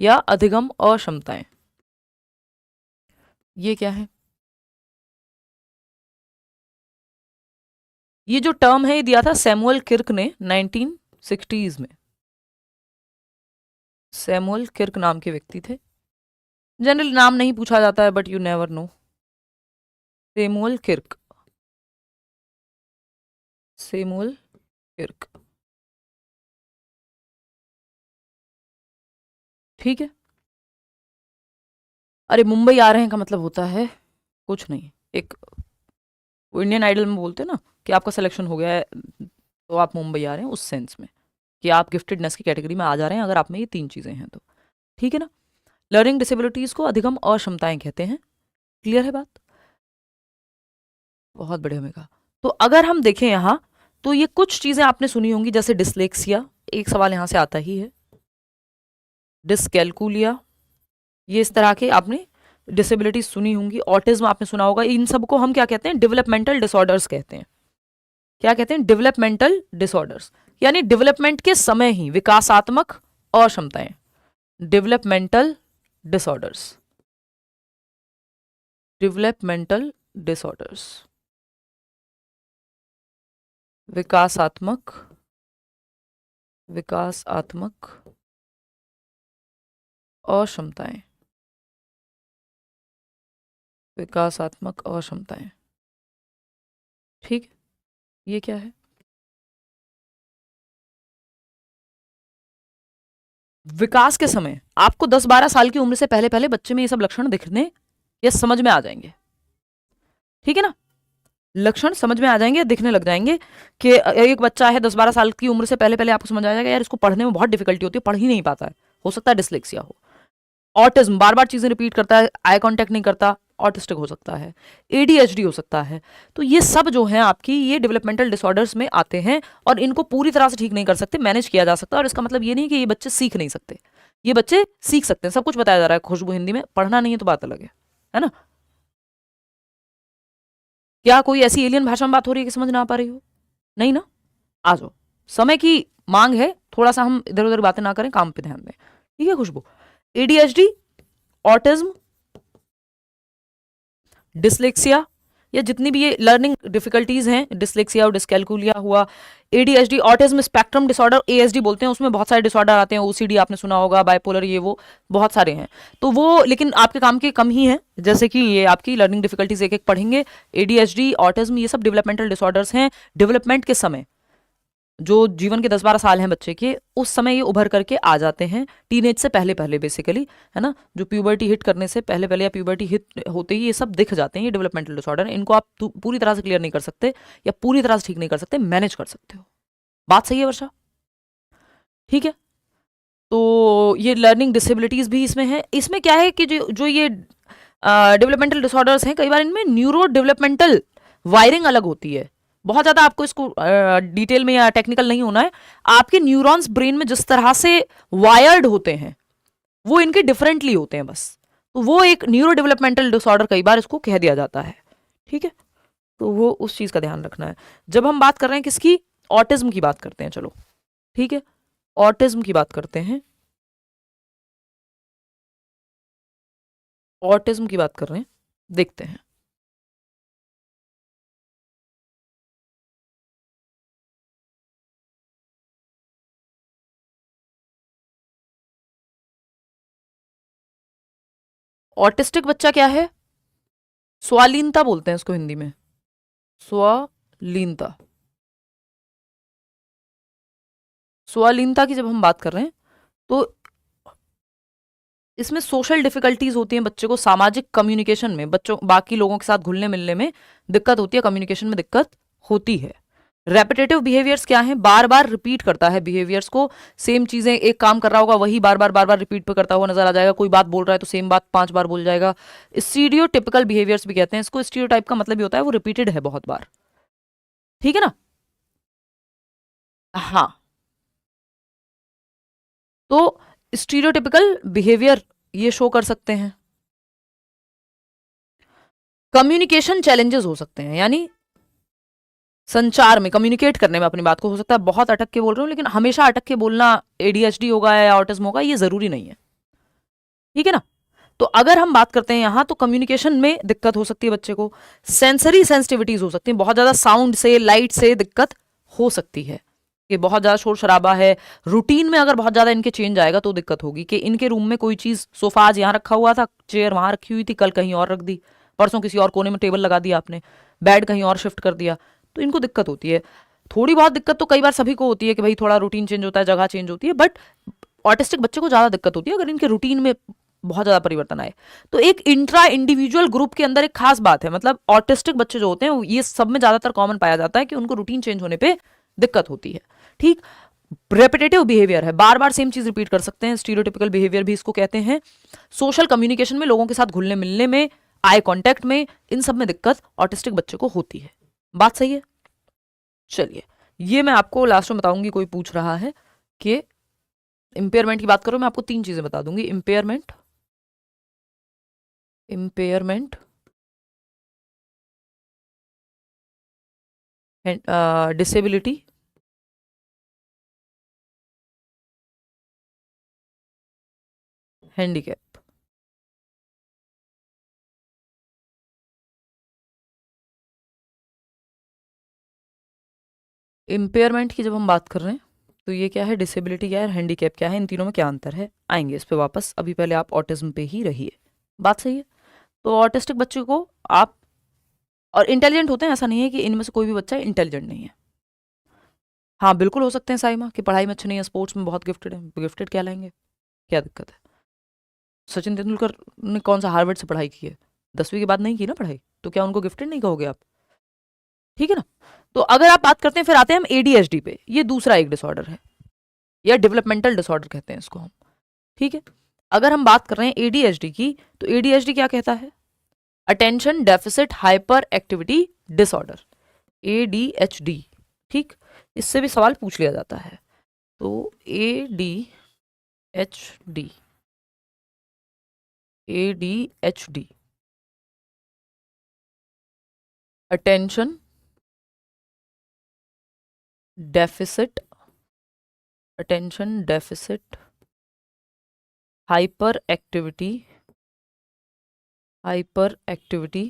या अधिगम अक्षमताएं। ये क्या है? ये जो टर्म है ये दिया था सैमुअल किर्क ने 1960s में। सैमुअल किर्क नाम के व्यक्ति थे। जनरली नाम नहीं पूछा जाता है but you never know. Samuel Kirk, Samuel Kirk, ठीक है। अरे मुंबई आ रहे हैं का मतलब होता है कुछ नहीं, एक इंडियन आइडल में बोलते हैं ना कि आपका सिलेक्शन हो गया है तो आप मुंबई आ रहे हैं, उस सेंस में कि आप गिफ्टेडनेस की कैटेगरी में आ जा रहे हैं अगर आप में ये 3 चीजें हैं तो, ठीक है ना। लर्निंग डिसेबिलिटीज को अधिगम अक्षमताएं कहते हैं। क्लियर है बात? बहुत बढ़िया होगा। तो अगर हम देखें यहाँ तो ये कुछ चीजें आपने सुनी होंगी, जैसे डिसलेक्सिया, एक सवाल यहां से आता ही है, डिसकैलकुलिया, ये इस तरह के आपने डिसेबिलिटी सुनी होंगी। ऑटिज्म आपने सुना होगा। इन सबको हम क्या कहते हैं? डेवलपमेंटल डिसऑर्डर्स कहते हैं। क्या कहते हैं? डेवलपमेंटल डिसऑर्डर्स, यानी डेवलपमेंट के समय ही विकासात्मक अक्षमताएं। डेवलपमेंटल डिसऑर्डर्स, डेवलपमेंटल डिसऑर्डर्स, विकासात्मक, विकासात्मक अक्षमताएं, विकासात्मक अक्षमताएं, ठीक। ये क्या है? विकास के समय आपको 10-12 साल की उम्र से पहले पहले बच्चे में ये सब लक्षण दिखने या समझ में आ जाएंगे, ठीक है ना। लक्षण समझ में आ जाएंगे, दिखने लग जाएंगे कि एक बच्चा है 10-12 साल की उम्र से पहले पहले आपको समझ आ जाएगा यार इसको पढ़ने में बहुत डिफिकल्टी होती है, पढ़ ही नहीं पाता है, हो सकता है डिसलेक्सिया हो। ऑटिज्म, बार बार चीजें रिपीट करता है, आई कांटेक्ट नहीं करता, ऑटिस्टिक हो सकता है। एडीएचडी हो सकता है। तो ये सब जो है आपकी ये डेवलपमेंटल डिसऑर्डर्स में आते हैं और इनको पूरी तरह से ठीक नहीं कर सकते, मैनेज किया जा सकता है। और इसका मतलब ये नहीं कि ये बच्चे सीख नहीं सकते, ये बच्चे सीख सकते हैं, सब कुछ बताया जा रहा है खुशबू हिंदी में, पढ़ना नहीं है तो बात अलग है ना। क्या कोई ऐसी एलियन भाषा में बात हो रही है कि समझ ना आ पा रही हो? नहीं ना। आ जाओ, समय की मांग है, थोड़ा सा हम इधर उधर बातें ना करें, काम पे ध्यान दें, ठीक है खुशबू। एडीएचडी, ऑटिज्म, डिसलेक्सिया, या जितनी भी ये लर्निंग डिफिकल्टीज हैं, डिसलेक्सिया और डिसकैलकुलिया हुआ, ADHD, autism spectrum disorder ASD बोलते हैं, उसमें बहुत सारे डिसऑर्डर आते हैं, ओसीडी आपने सुना होगा, बाइपोलर, ये वो बहुत सारे हैं। तो वो लेकिन आपके काम के कम ही हैं, जैसे कि ये आपकी लर्निंग डिफिकल्टीज एक एक पढ़ेंगे। एडीएचडी, ऑटिज्म, ये सब डेवलपमेंटल डिसऑर्डर्स हैं। डेवलपमेंट के समय जो जीवन के 10-12 साल हैं बच्चे के, उस समय ये उभर करके आ जाते हैं, टीनेज से पहले पहले बेसिकली, है ना। जो प्यूबर्टी हिट करने से पहले पहले या प्यूबर्टी हिट होते ही ये सब दिख जाते हैं, ये डेवलपमेंटल डिसऑर्डर। इनको आप पूरी तरह से क्लियर नहीं कर सकते या पूरी तरह से ठीक नहीं कर सकते, मैनेज कर सकते हो। बात सही है वर्षा? ठीक है। तो ये लर्निंग डिसेबिलिटीज भी इसमें है। इसमें क्या है कि जो ये डेवलपमेंटल डिसऑर्डर्स हैं, कई बार इनमें न्यूरो डेवलपमेंटल वायरिंग अलग होती है। बहुत ज़्यादा आपको इसको डिटेल में या टेक्निकल नहीं होना है। आपके न्यूरॉन्स ब्रेन में जिस तरह से वायर्ड होते हैं वो इनके डिफरेंटली होते हैं बस, तो वो एक न्यूरो डेवलपमेंटल डिसऑर्डर कई बार इसको कह दिया जाता है, ठीक है। तो वो उस चीज़ का ध्यान रखना है। जब हम बात कर रहे हैं किसकी, ऑटिज्म की बात करते हैं, चलो ठीक है, ऑटिज्म की बात करते हैं, ऑटिज्म की बात कर रहे हैं, देखते हैं। ऑटिस्टिक बच्चा क्या है? स्वालीनता बोलते हैं इसको हिंदी में, स्वालीनता। स्वालीनता की जब हम बात कर रहे हैं तो इसमें सोशल डिफिकल्टीज होती हैं बच्चे को, सामाजिक कम्युनिकेशन में, बच्चों बाकी लोगों के साथ घुलने मिलने में दिक्कत होती है, कम्युनिकेशन में दिक्कत होती है। रेपिटेटिव बिहेवियर्स क्या है? बार बार रिपीट करता है बिहेवियर्स को, सेम चीजें, एक काम कर रहा होगा वही बार बार रिपीट पे करता हुआ नजर आ जाएगा, कोई बात बोल रहा है तो सेम बात 5 बार बोल जाएगा। स्टीरियोटिपिकल बिहेवियर्स भी कहते हैं इसको। स्टीरियोटाइप का मतलब भी होता है वो रिपीटेड है बहुत बार, ठीक है ना। हाँ, तो स्टीरियोटिपिकल बिहेवियर ये शो कर सकते हैं। कम्युनिकेशन चैलेंजेस हो सकते हैं, यानी संचार में, कम्युनिकेट करने में अपनी बात को, हो सकता है बहुत अटक के बोल रहे हो, लेकिन हमेशा अटक के बोलना एडीएचडी होगा या ऑटिज्म होगा ये जरूरी नहीं है, ठीक है ना। तो अगर हम बात करते हैं यहाँ, तो कम्युनिकेशन में दिक्कत हो सकती है बच्चे को, सेंसरी सेंसिटिविटीज हो सकती है, बहुत ज्यादा साउंड से, लाइट से दिक्कत हो सकती है, कि बहुत ज्यादा शोर शराबा है, रूटीन में अगर बहुत ज्यादा इनके चेंज आएगा तो दिक्कत होगी, कि इनके रूम में कोई चीज, सोफा आज यहाँ रखा हुआ था, चेयर वहां रखी हुई थी, कल कहीं और रख दी, परसों किसी और कोने में टेबल लगा दिया आपने, बेड कहीं और शिफ्ट कर दिया, तो इनको दिक्कत होती है। थोड़ी बहुत दिक्कत तो कई बार सभी को होती है कि भाई थोड़ा रूटीन चेंज होता है, जगह चेंज होती है, बट ऑटिस्टिक बच्चे को ज्यादा दिक्कत होती है अगर इनके रूटीन में बहुत ज्यादा परिवर्तन आए। तो एक इंट्रा इंडिविजुअल ग्रुप के अंदर एक खास बात है, मतलब ऑटिस्टिक बच्चे जो होते हैं ये सब में ज्यादातर कॉमन पाया जाता है कि उनको रूटीन चेंज होने पे दिक्कत होती है, ठीक। रेपिटेटिव बिहेवियर है, बार बार सेम चीज रिपीट कर सकते हैं, स्टीरियोटिपिकल बिहेवियर भी इसको कहते हैं। सोशल कम्युनिकेशन में, लोगों के साथ घुलने मिलने में, आई कांटेक्ट में, इन सब में दिक्कत ऑटिस्टिक बच्चे को होती है। बात सही है। चलिए, ये मैं आपको लास्ट में बताऊंगी, कोई पूछ रहा है कि इंपेयरमेंट की बात करो, मैं आपको 3 चीजें बता दूंगी, इंपेयरमेंट, डिसेबिलिटी, हैंडीकैप। इंपेयरमेंट की जब हम बात कर रहे हैं तो ये क्या है, डिसेबिलिटी क्या है, हैंडीकैप क्या है, इन तीनों में क्या अंतर है, आएंगे इस पे वापस, अभी पहले आप ऑटिज्म पे ही रहिए। बात सही है। तो ऑटिस्टिक बच्चे को आप, और इंटेलिजेंट होते हैं, ऐसा नहीं है कि इनमें से कोई भी बच्चा इंटेलिजेंट नहीं है। हाँ बिल्कुल हो सकते हैं साइमा कि पढ़ाई में अच्छे नहीं है, स्पोर्ट्स में बहुत गिफ्टेड है, गिफ्टेड क्या लाएंगे, क्या दिक्कत है। सचिन तेंदुलकर ने कौन सा हार्वर्ड से पढ़ाई की है, 10वीं के बाद नहीं की ना पढ़ाई, तो क्या उनको गिफ्टेड नहीं कहोगे आप, ठीक है ना। तो अगर आप बात करते हैं, फिर आते हैं हम एडीएचडी पे, ये दूसरा एक डिसऑर्डर है, या डेवलपमेंटल डिसऑर्डर कहते हैं इसको हम, ठीक है। अगर हम बात कर रहे हैं एडीएचडी की, तो एडीएचडी क्या कहता है, attention deficit hyper activity disorder, ADHD, ठीक। इससे भी सवाल पूछ लिया जाता है। तो ADHD, ADHD, attention deficit, attention deficit hyper activity, hyper activity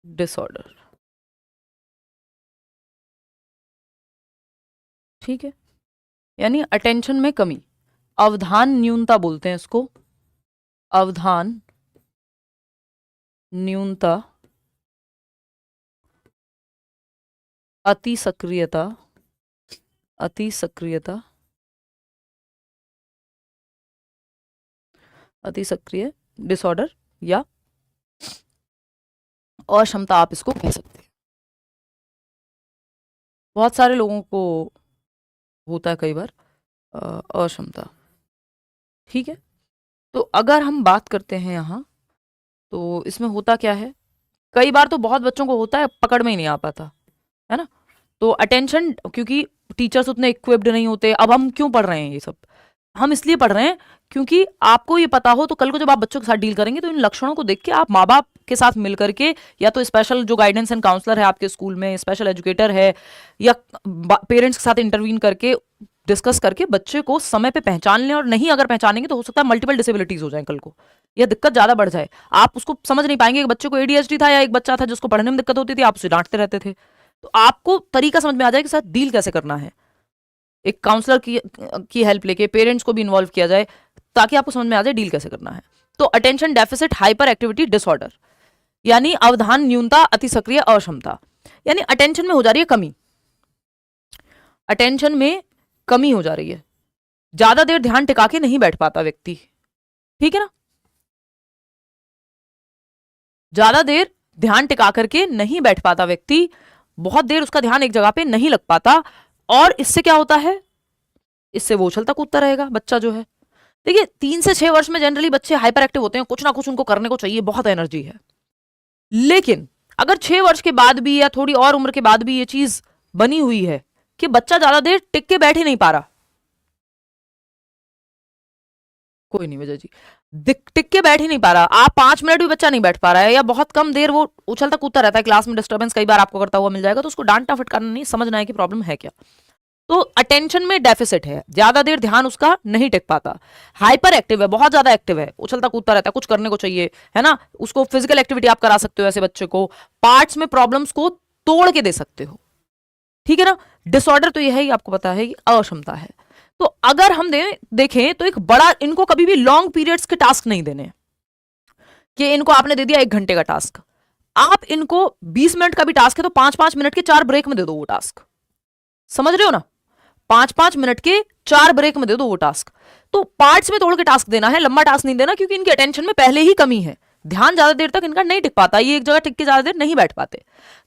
disorder, ठीक है। यानी अटेंशन में कमी, अवधान न्यूनता बोलते हैं इसको, अवधान न्यूनता, अति सक्रियता, अति सक्रियता, अति सक्रिय डिसऑर्डर, या अक्षमता आप इसको कह सकते हैं। बहुत सारे लोगों को होता है कई बार अक्षमता, ठीक है। तो अगर हम बात करते हैं यहाँ, तो इसमें होता क्या है, कई बार तो बहुत बच्चों को होता है, पकड़ में ही नहीं आ पाता है ना। तो अटेंशन, क्योंकि टीचर्स उतने इक्विप्ड नहीं होते, अब हम क्यों पढ़ रहे हैं ये सब, हम इसलिए पढ़ रहे हैं क्योंकि आपको ये पता हो, तो कल को जब आप बच्चों के साथ डील करेंगे तो इन लक्षणों को देख के आप माँ बाप के साथ मिल करके, या तो स्पेशल जो गाइडेंस एंड काउंसलर है आपके स्कूल में, स्पेशल एजुकेटर है, या पेरेंट्स के साथ इंटरवीन करके, डिस्कस करके बच्चे को समय पे पहचान लें, और नहीं अगर पहचानेंगे तो हो सकता है मल्टीपल डिसेबिलिटीज हो जाए कल को, या दिक्कत ज्यादा बढ़ जाए, आप उसको समझ नहीं पाएंगे। एक बच्चे को एडीएचडी था, या एक बच्चा था जिसको पढ़ने में दिक्कत होती थी, आप उसे डांटते रहते थे, तो आपको तरीका समझ में आ जाए कि साथ डील कैसे करना है, एक काउंसलर की हेल्प लेके पेरेंट्स को भी इन्वॉल्व किया जाए, ताकि आपको समझ में आ जाए डील कैसे करना है। तो attention deficit hyper activity disorder, यानी अवधान न्यूनता, अति सक्रिय अक्षमता, यानी अटेंशन में हो जा रही है कमी, अटेंशन में कमी हो जा रही है, ज्यादा देर ध्यान टिका के नहीं बैठ पाता व्यक्ति, ठीक है ना, ज्यादा देर ध्यान टिका करके नहीं बैठ पाता व्यक्ति, बहुत देर उसका ध्यान एक जगह पे नहीं लग पाता, और इससे क्या होता है, इससे वो उछलता कूदता रहेगा बच्चा जो है। देखिए 3 से 6 वर्ष में जनरली बच्चे हाइपर एक्टिव होते हैं, कुछ ना कुछ उनको करने को चाहिए, बहुत एनर्जी है, लेकिन अगर 6 वर्ष के बाद भी या थोड़ी और उम्र के बाद भी ये चीज बनी हुई है कि बच्चा ज्यादा देर टिक के बैठ ही नहीं पा रहा, कोई नहीं विजय जी, टिक के बैठ ही नहीं पा रहा, आप 5 मिनट भी बच्चा नहीं बैठ पा रहा है या बहुत कम देर वो उछलता कूदता रहता है, क्लास में डिस्टर्बेंस कई बार आपको करता हुआ मिल जाएगा, तो उसको डांटना फटकारना नहीं, समझना है कि प्रॉब्लम है क्या। तो अटेंशन में डेफिसिट है, ज्यादा देर ध्यान उसका नहीं टिक पाता, हाइपर एक्टिव है, बहुत ज्यादा एक्टिव है, उछलता कूदता रहता है, कुछ करने को चाहिए, है ना। उसको फिजिकल एक्टिविटी आप करा सकते हो ऐसे बच्चे को, पार्ट्स में प्रॉब्लम्स को तोड़ के दे सकते हो, ठीक है ना। डिसऑर्डर तो यह है ही, आपको पता है, अक्षमता है। तो अगर हम देखें तो एक बड़ा, इनको कभी भी लॉन्ग पीरियड्स के टास्क नहीं देने, कि इनको आपने दे दिया 1 घंटे का टास्क, आप इनको 20 मिनट का भी टास्क है तो 5-5 मिनट के 4 ब्रेक में दे दो वो टास्क, समझ रहे हो ना, 5-5 मिनट के 4 ब्रेक में दे दो वो टास्क। तो पार्ट्स में तोड़ के टास्क देना है, लंबा टास्क नहीं देना, क्योंकि इनकी अटेंशन में पहले ही कमी है, ध्यान ज्यादा देर तक इनका नहीं टिक पाता, ये एक जगह टिक के ज्यादा देर नहीं बैठ पाते।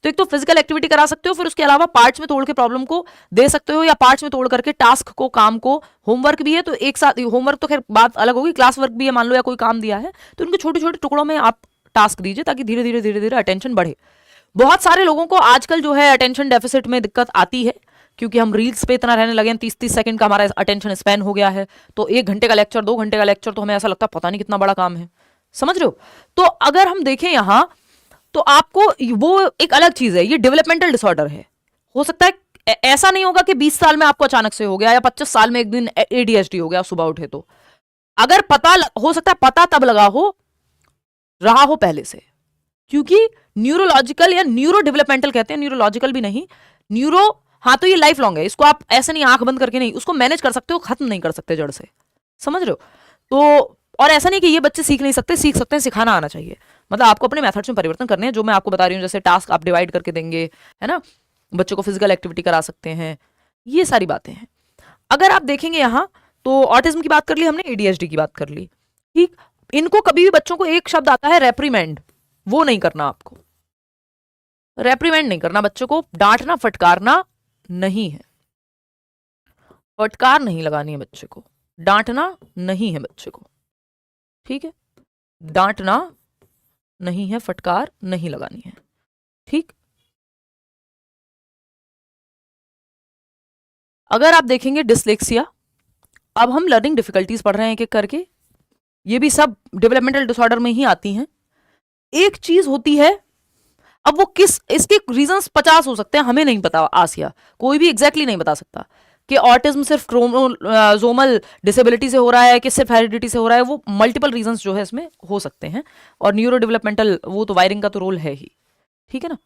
तो एक तो फिजिकल एक्टिविटी करा सकते हो, फिर उसके अलावा पार्ट्स में तोड़ के प्रॉब्लम को दे सकते हो, या पार्ट्स में तोड़ करके टास्क को, काम को, होमवर्क भी है तो एक साथ, होमवर्क तो खैर बात अलग होगी, क्लास वर्क भी है मान लो, या कोई काम दिया है तो उनको छोटे छोटे टुकड़ों में आप टास्क दीजिए, ताकि धीरे धीरे अटेंशन बढ़े। बहुत सारे लोगों को आजकल जो है अटेंशन डेफिसिट में दिक्कत आती है, क्योंकि हम रील्स पे इतना रहने लगे हैं, 30-30 सेकंड का हमारा अटेंशन स्पैन हो गया है, तो 1 घंटे का लेक्चर, 2 घंटे का लेक्चर तो हमें ऐसा लगता है पता नहीं कितना बड़ा काम है, समझ रहे हो। तो अगर हम देखें यहां, तो आपको वो एक अलग चीज है, ये डेवलपमेंटल डिसऑर्डर है। हो सकता है ऐसा नहीं होगा कि 20 साल में आपको अचानक से हो गया, या 25 साल में एक दिन एडीएचडी हो गया सुबह उठे तो, अगर पता हो सकता है, पता तब लगा हो, रहा हो पहले से, क्योंकि न्यूरोलॉजिकल या न्यूरो डेवलपमेंटल कहते हैं, न्यूरोलॉजिकल भी नहीं, न्यूरो, हाँ तो ये लाइफ लॉन्ग है, इसको आप ऐसे नहीं आंख बंद करके नहीं, उसको मैनेज कर सकते हो, खत्म नहीं कर सकते जड़ से, समझ रहे हो। तो और ऐसा नहीं कि ये बच्चे सीख नहीं सकते, सीख सकते हैं, सिखाना आना चाहिए, मतलब आपको अपने मेथड्स में परिवर्तन करने हैं, जो मैं आपको बता रही हूँ, जैसे टास्क आप डिवाइड करके देंगे, है ना, बच्चों को फिजिकल एक्टिविटी करा सकते हैं, ये सारी बातें हैं। अगर आप देखेंगे यहाँ, तो ऑटिज्म की बात कर ली हमने, एडीएचडी की बात कर ली, ठीक। इनको कभी भी बच्चों को एक शब्द आता है रेप्रीमेंड, वो नहीं करना, आपको रेप्रीमेंड नहीं करना, बच्चों को डांटना फटकारना नहीं है, फटकार नहीं लगानी है बच्चे को, डांटना नहीं है बच्चे को, ठीक है, डांटना नहीं है, फटकार नहीं लगानी है, ठीक। अगर आप देखेंगे डिसलेक्सिया, अब हम लर्निंग डिफिकल्टीज पढ़ रहे हैं एक एक करके, ये भी सब डेवलपमेंटल डिसऑर्डर में ही आती हैं। एक चीज होती है, अब वो किस, इसके रीजंस 50 हो सकते हैं, हमें नहीं पता, आसिया कोई भी एग्जैक्टली नहीं बता सकता कि ऑटिज्म सिर्फ क्रोमोसोमल डिसेबिलिटी से हो रहा है कि सिर्फ हेरिडिटी से हो रहा है, वो मल्टीपल रीजंस जो है इसमें हो सकते हैं, और न्यूरो डेवलपमेंटल वो तो वायरिंग का तो रोल है ही, ठीक है ना।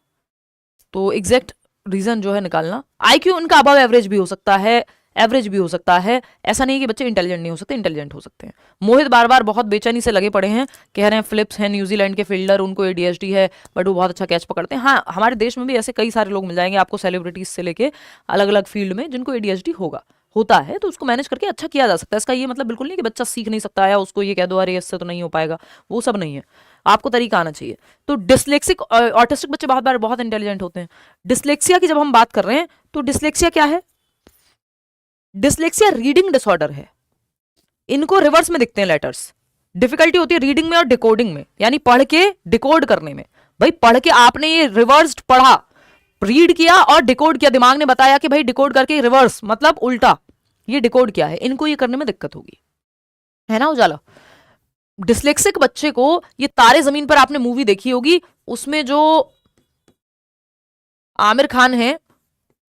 तो एग्जैक्ट रीजन जो है निकालना, आईक्यू उनका अबव एवरेज भी हो सकता है, एवरेज भी हो सकता है, ऐसा नहीं कि बच्चे इंटेलिजेंट नहीं हो सकते, इंटेलिजेंट हो सकते हैं। मोहित बार बार बहुत बेचैनी से लगे पड़े हैं, कह रहे हैं फिलिप्स हैं न्यूजीलैंड के फील्डर, उनको एडीएचडी है, बट वो बहुत अच्छा कैच पकड़ते हैं। हाँ, हमारे देश में भी ऐसे कई सारे लोग मिल जाएंगे आपको, सेलिब्रिटीज से लेके अलग अलग फील्ड में, जिनको एडीएचडी होता है, तो उसको मैनेज करके अच्छा किया जा सकता है। इसका ये मतलब बिल्कुल नहीं कि बच्चा सीख नहीं सकता है, उसको ये कह दो अरे इससे तो नहीं हो पाएगा, वो सब नहीं है, आपको तरीका आना चाहिए। तो डिसलेक्सिक ऑटिस्टिक बच्चे बहुत बार बहुत इंटेलिजेंट होते हैं। डिसलेक्सिया की जब हम बात कर रहे हैं, तो डिसलेक्सिया क्या है, डिसलेक्सिया रीडिंग डिसऑर्डर है, इनको रिवर्स में दिखते हैं लेटर्स, डिफिकल्टी होती है रीडिंग में और डिकोडिंग में, यानी पढ़ के डिकोड करने में। भाई पढ़ के आपने ये रिवर्स्ड पढ़ा, रीड किया और डिकोड किया, दिमाग ने बताया कि भाई डिकोड करके रिवर्स मतलब उल्टा, ये डिकोड किया है, इनको ये करने में दिक्कत होगी, है ना उजाला। डिसलेक्सिक बच्चे को, ये तारे जमीन पर आपने मूवी देखी होगी, उसमें जो आमिर खान है,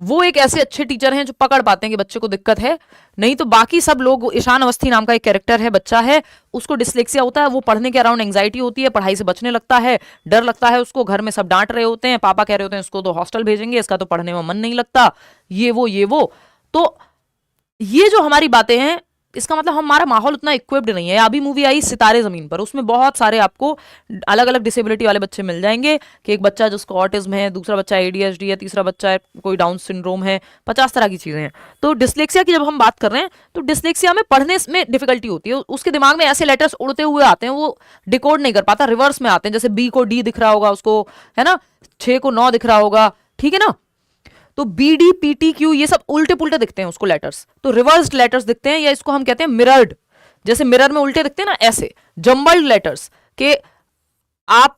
वो एक ऐसे अच्छे टीचर हैं जो पकड़ पाते हैं कि बच्चे को दिक्कत है, नहीं तो बाकी सब लोग, ईशान अवस्थी नाम का एक कैरेक्टर है, बच्चा है, उसको डिसलेक्सिया होता है, वो पढ़ने के अराउंड एंजाइटी होती है, पढ़ाई से बचने लगता है, डर लगता है उसको, घर में सब डांट रहे होते हैं, पापा कह रहे होते हैं इसको तो हॉस्टल भेजेंगे, इसका तो पढ़ने में मन नहीं लगता, ये वो। तो ये जो हमारी बातें हैं, इसका मतलब हमारा माहौल उतना इक्विप्ड नहीं है। अभी मूवी आई सितारे जमीन पर, उसमें बहुत सारे आपको अलग अलग डिसेबिलिटी वाले बच्चे मिल जाएंगे, कि एक बच्चा जिसको ऑटिज्म है, दूसरा बच्चा एडीएचडी है, तीसरा बच्चा कोई डाउन सिंड्रोम है, 50 तरह की चीजें हैं। तो डिसलेक्सिया की जब हम बात कर रहे हैं, तो डिसलेक्सिया में पढ़ने में डिफिकल्टी होती है, उसके दिमाग में ऐसे लेटर्स उड़ते हुए आते हैं, वो डिकोड नहीं कर पाता, रिवर्स में आते हैं, जैसे बी को डी दिख रहा होगा उसको, है ना, 6 को 9 दिख रहा होगा, ठीक है ना। तो B D P T Q ये सब उल्टे पुल्टे दिखते हैं उसको लेटर्स, तो रिवर्स्ड लेटर्स दिखते हैं, या इसको हम कहते हैं मिरर्ड, जैसे मिरर में उल्टे दिखते हैं ना, ऐसे जम्बल्ड लेटर्स, के आप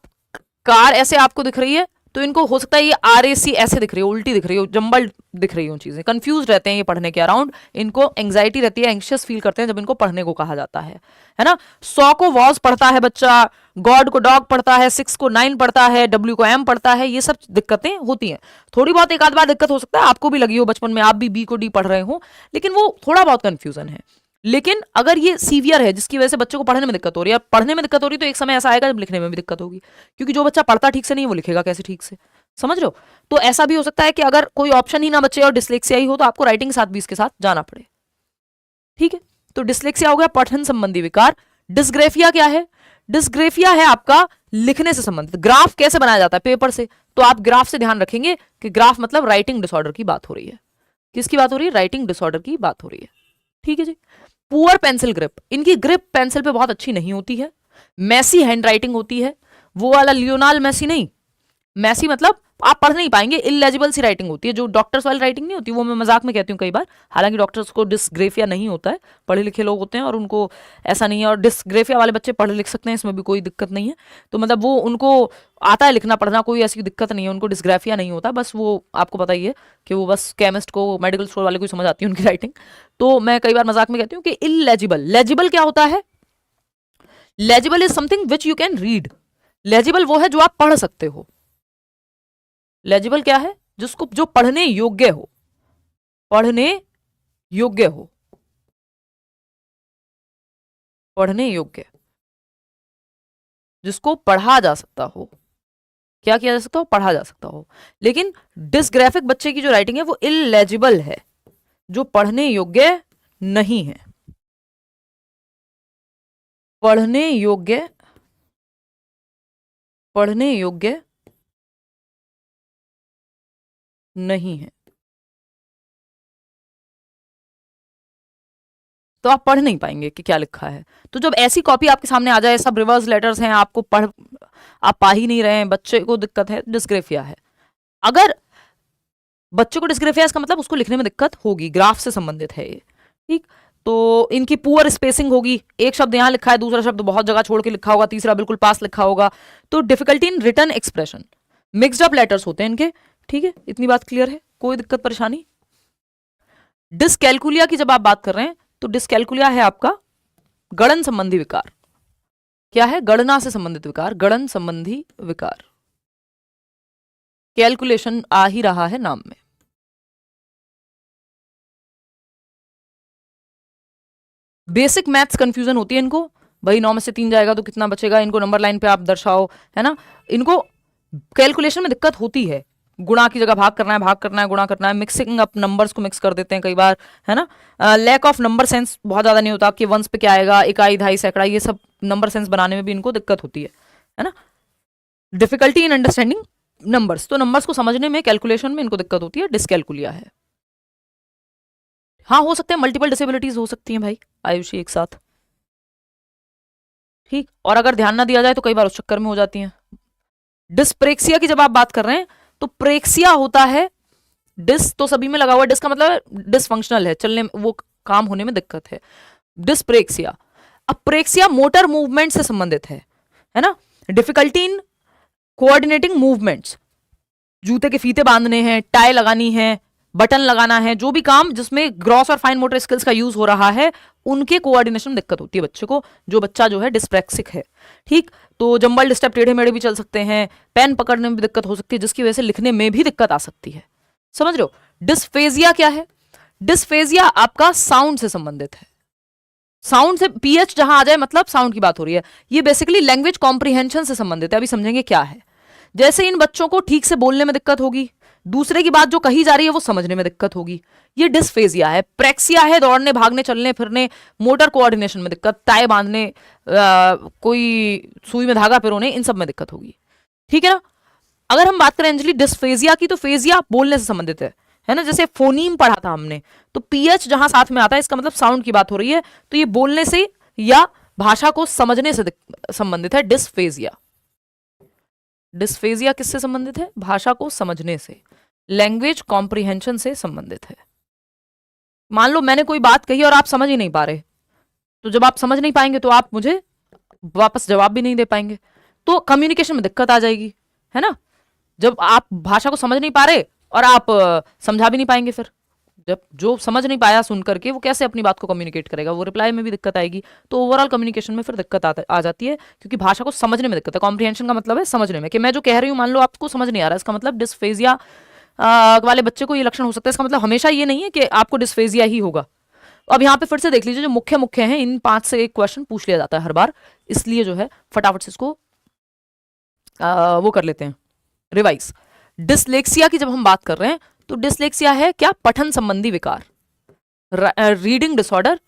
कार ऐसे आपको दिख रही है, तो इनको हो सकता है ये RAC ऐसे दिख रही हो, उल्टी दिख रही हो, जम्बल दिख रही हो चीजें, कंफ्यूज रहते हैं ये पढ़ने के अराउंड, इनको एंग्जाइटी रहती है, एंग्शियस फील करते हैं जब इनको पढ़ने को कहा जाता है ना। 100 को वॉज पढ़ता है बच्चा, गॉड को डॉग पढ़ता है, 6 को 9 पढ़ता है, W को M पढ़ता है, ये सब दिक्कतें होती हैं। थोड़ी बहुत एक आध बार दिक्कत हो सकता है, आपको भी लगी हो बचपन में, आप भी B को D पढ़ रहे हो, लेकिन वो थोड़ा बहुत कंफ्यूजन है। लेकिन अगर ये सीवियर है जिसकी वजह से बच्चे को पढ़ने में दिक्कत हो रही है, पढ़ने में दिक्कत हो रही है तो एक समय ऐसा आएगा जब लिखने में भी दिक्कत होगी, क्योंकि जो बच्चा पढ़ता ठीक से नहीं वो लिखेगा कैसे ठीक से, समझ रहे हो। तो ऐसा भी हो सकता है कि अगर कोई ऑप्शन ही ना बचे और डिस्लेक्सिया ही हो तो आपको राइटिंग साथ भी इसके साथ जाना पड़े, ठीक है। तो डिस्लेक्सिया हो गया पठन संबंधी विकार। डिस्ग्रेफिया क्या है? डिस्ग्रेफिया है आपका लिखने से संबंधित। ग्राफ कैसे बनाया जाता है? पेपर से। तो आप ग्राफ से ध्यान रखेंगे कि ग्राफ मतलब राइटिंग डिसऑर्डर की बात हो रही है। किसकी बात हो रही है? राइटिंग डिसऑर्डर की बात हो रही है, ठीक है जी। पुअर पेंसिल ग्रिप, इनकी ग्रिप पेंसिल पे बहुत अच्छी नहीं होती है, मैसी हैंड राइटिंग होती है, वो वाला लियोनाल मैसी नहीं, मैसी मतलब आप पढ़ नहीं पाएंगे, इलेजिबल सी राइटिंग होती है, जो डॉक्टर्स वाली राइटिंग नहीं होती, वो मैं मजाक में कहती हूँ कई बार, हालांकि डॉक्टर्स को डिस्ग्रेफिया नहीं होता है, पढ़े लिखे लोग होते हैं और उनको ऐसा नहीं है, और डिस्ग्रेफिया वाले बच्चे पढ़ लिख सकते हैं, इसमें भी कोई दिक्कत नहीं है। तो मतलब वो उनको आता है लिखना पढ़ना, कोई ऐसी दिक्कत नहीं है, उनको डिस्ग्राफिया नहीं होता, बस वो आपको पता ही है कि वो बस केमिस्ट को, मेडिकल स्टोर वाले को समझ आती है उनकी राइटिंग। तो मैं कई बार मजाक में कहती हूँ कि इलेजिबल। लेजिबल क्या होता है? Legible is something which you can read. Legible वो है जो आप पढ़ सकते हो। लेजिबल क्या है? जिसको, जो पढ़ने योग्य हो, पढ़ने योग्य हो, पढ़ने योग्य, जिसको पढ़ा जा सकता हो। क्या किया जा सकता हो? पढ़ा जा सकता हो। लेकिन डिस्ग्राफिक बच्चे की जो राइटिंग है वो इलेजिबल है, जो पढ़ने योग्य नहीं है, पढ़ने योग्य, पढ़ने योग्य नहीं है, तो आप पढ़ नहीं पाएंगे कि क्या लिखा है। तो जब ऐसी कॉपी आपके सामने आ जाए, सब रिवर्स लेटर्स हैं, आपको पढ़, आप पा ही नहीं रहे हैं, बच्चे को दिक्कत है, डिस्ग्रेफिया है। अगर बच्चे को डिस्ग्रेफिया, इसका मतलब उसको लिखने में दिक्कत होगी, ग्राफ से संबंधित है ये, ठीक। तो इनकी पुअर स्पेसिंग होगी, एक शब्द यहां लिखा है, दूसरा शब्द बहुत जगह छोड़ के लिखा होगा, तीसरा बिल्कुल पास लिखा होगा। तो difficulty in return expression, mixed up letters होते हैं इनके, ठीक है। इतनी बात क्लियर है? कोई दिक्कत परेशानी? डिसकैलकुलिया की जब आप बात कर रहे हैं तो डिसकैलकुलिया है आपका गणन संबंधी विकार। क्या है? गणना से संबंधित विकार, गणन संबंधी विकार। कैलकुलेशन आ ही रहा है नाम में। बेसिक मैथ्स कंफ्यूजन होती है इनको, भाई 9 में से 3 जाएगा तो कितना बचेगा, इनको नंबर लाइन पे आप दर्शाओ, है ना। इनको कैलकुलेशन में दिक्कत होती है, गुणा की जगह भाग करना है, भाग करना है, गुणा करना है, मिक्सिंग अप नंबर्स को मिक्स कर देते हैं कई बार, है ना। लैक ऑफ नंबर सेंस बहुत ज्यादा नहीं होता कि वंस पे क्या आएगा, इकाई, दहाई, सैकड़ा, ये सब नंबर सेंस बनाने में भी इनको दिक्कत होती है ना। डिफिकल्टी इन अंडरस्टैंडिंग नंबर्स, तो नंबर्स को समझने में, कैलकुलेशन में इनको दिक्कत होती है, डिसकैलकुलिया है। हाँ, हो सकते हैं मल्टीपल डिसेबिलिटीज हो सकती हैं भाई आयुषी एक साथ, ठीक। और अगर ध्यान ना दिया जाए तो कई बार उस चक्कर में हो जाती हैं। डिस्प्रेक्सिया की जब आप बात कर रहे हैं तो प्रेक्सिया होता है, डिस तो सभी में लगा हुआ है, डिस का मतलब डिसफंक्शनल है, चलने वो काम होने में दिक्कत है, डिस्प्रेक्सिया। अब प्रेक्सिया मोटर मूवमेंट से संबंधित है ना। डिफिकल्टी इन कोऑर्डिनेटिंग मूवमेंट्स, जूते के फीते बांधने हैं, टाई लगानी है, बटन लगाना है, जो भी काम जिसमें ग्रॉस और फाइन मोटर स्किल्स का यूज हो रहा है, उनके कोऑर्डिनेशन में दिक्कत होती है बच्चे को, जो बच्चा जो है डिस्प्रेक्सिक है, ठीक। तो जंबल स्टेप, टेढ़े मेढ़े भी चल सकते हैं, पेन पकड़ने में भी दिक्कत हो सकती है, जिसकी वजह से लिखने में भी दिक्कत आ सकती है, समझ रहे हो। डिस्फेजिया क्या है? डिस्फेजिया आपका साउंड से संबंधित है, साउंड से पीएच जहां आ जाए मतलब साउंड की बात हो रही है। ये बेसिकली लैंग्वेज कॉम्प्रिहेंशन से संबंधित है, अभी समझेंगे क्या है। जैसे इन बच्चों को ठीक से बोलने में दिक्कत होगी, दूसरे की बात जो कही जा रही है वो समझने में दिक्कत होगी, ये डिस्फेजिया है। प्रेक्सिया है दौड़ने, भागने, चलने फिरने, मोटर कोऑर्डिनेशन में दिक्कत, टाई बांधने, कोई सुई में धागा पिरोने, इन सब में दिक्कत होगी, ठीक है ना। अगर हम बात करें अंजलि डिस्फेजिया की, तो फेजिया बोलने से संबंधित है ना। जैसे फोनीम पढ़ा था हमने, तो पीएच जहां साथ में आता है इसका मतलब साउंड की बात हो रही है, तो ये बोलने से या भाषा को समझने से संबंधित है डिस्फेजिया। डिस्फेजिया किससे संबंधित है? भाषा को समझने से, लैंग्वेज कॉम्प्रिहेंशन से संबंधित है। मान लो मैंने कोई बात कही और आप समझ ही नहीं पा रहे, तो जब आप समझ नहीं पाएंगे तो आप मुझे वापस जवाब भी नहीं दे पाएंगे, तो कम्युनिकेशन में दिक्कत आ जाएगी, है ना। जब आप भाषा को समझ नहीं पा रहे और आप समझा भी नहीं पाएंगे, फिर जब जो समझ नहीं पाया सुन करके वो कैसे अपनी बात को कम्युनिकेट करेगा, वो रिप्लाई में भी दिक्कत आएगी। तो ओवरऑल कम्युनिकेशन में फिर दिक्कत आ जाती है, क्योंकि भाषा को समझने में दिक्कत है। कॉम्प्रिहेंशन का मतलब है समझने में, कि मैं जो कह रही हूँ मान लो आपको समझ नहीं आ रहा, इसका मतलब डिस्फेजिया वाले बच्चे को ये लक्षण हो सकता है। इसका मतलब हमेशा ये नहीं है कि आपको डिस्फेजिया ही होगा। अब यहाँ पे फिर से देख लीजिए, जो मुख्य मुख्य हैं इन 5 से एक क्वेश्चन पूछ लिया जाता है हर बार, इसलिए जो है फटाफट से इसको वो कर लेते हैं रिवाइज। डिसलेक्सिया की जब हम बात कर रहे हैं तो डिसलेक्सिया है क्या, पठन संबंधी विकार, रीडिंग डिसऑर्डर,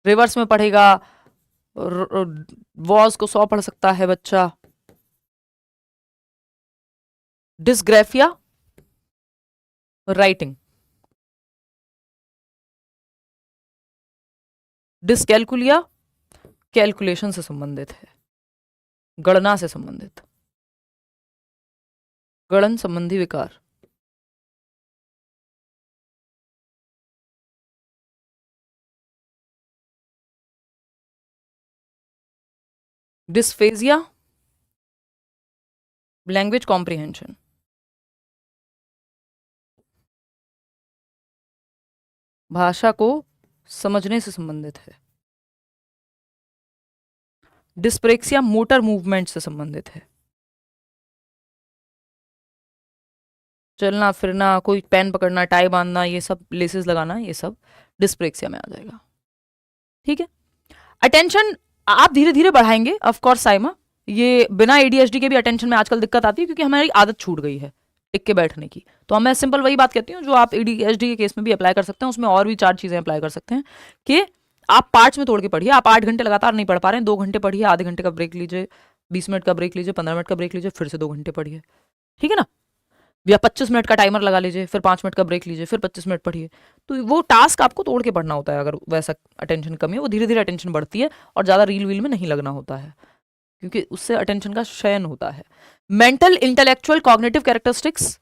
रिवर्स में पढ़ेगा, वॉज को 100 पढ़ सकता है बच्चा, डिसग्राफिया, राइटिंग, डिसकैलकुलिया कैलकुलेशन से संबंधित है, गणना से संबंधित, गणन संबंधी विकार, डिस्फेजिया, लैंग्वेज कॉम्प्रिहेंशन, भाषा को समझने से संबंधित है, डिस्प्रेक्सिया मोटर मूवमेंट से संबंधित है, चलना फिरना, कोई पेन पकड़ना, टाई बांधना, ये सब लेसेस लगाना, ये सब डिस्प्रेक्सिया में आ जाएगा। ठीक है, अटेंशन आप धीरे धीरे बढ़ाएंगे, ऑफ कोर्स साइमा, ये बिना एडीएचडी के भी अटेंशन में आजकल दिक्कत आती है, क्योंकि हमारी आदत छूट गई है टिक के बैठने की। तो मैं सिंपल वही बात कहती हूँ जो आप एडीएचडी के केस में भी अप्लाई कर सकते हैं, उसमें और भी 4 चीजें अप्लाई कर सकते हैं कि आप पार्ट्स में तोड़ के पढ़िए। आप 8 घंटे लगातार नहीं पढ़ पा रहे हैं, 2 घंटे पढ़िए, आधे घंटे का ब्रेक लीजिए, 20 मिनट का ब्रेक लीजिए, 15 मिनट का ब्रेक लीजिए, फिर से 2 घंटे पढ़िए, ठीक है ना। या 25 मिनट का टाइमर लगा लीजिए, फिर 5 मिनट का ब्रेक लीजिए, फिर 25 मिनट पढ़िए। तो वो टास्क आपको तोड़ के पढ़ना होता है। अगर वैसा अटेंशन कमी है, वो धीरे धीरे अटेंशन बढ़ती है और ज़्यादा रील वील में नहीं लगना होता है, क्योंकि उससे अटेंशन का क्षयन होता है। मेंटल इंटेलेक्चुअल कॉग्निटिव कैरेक्टरिस्टिक्स,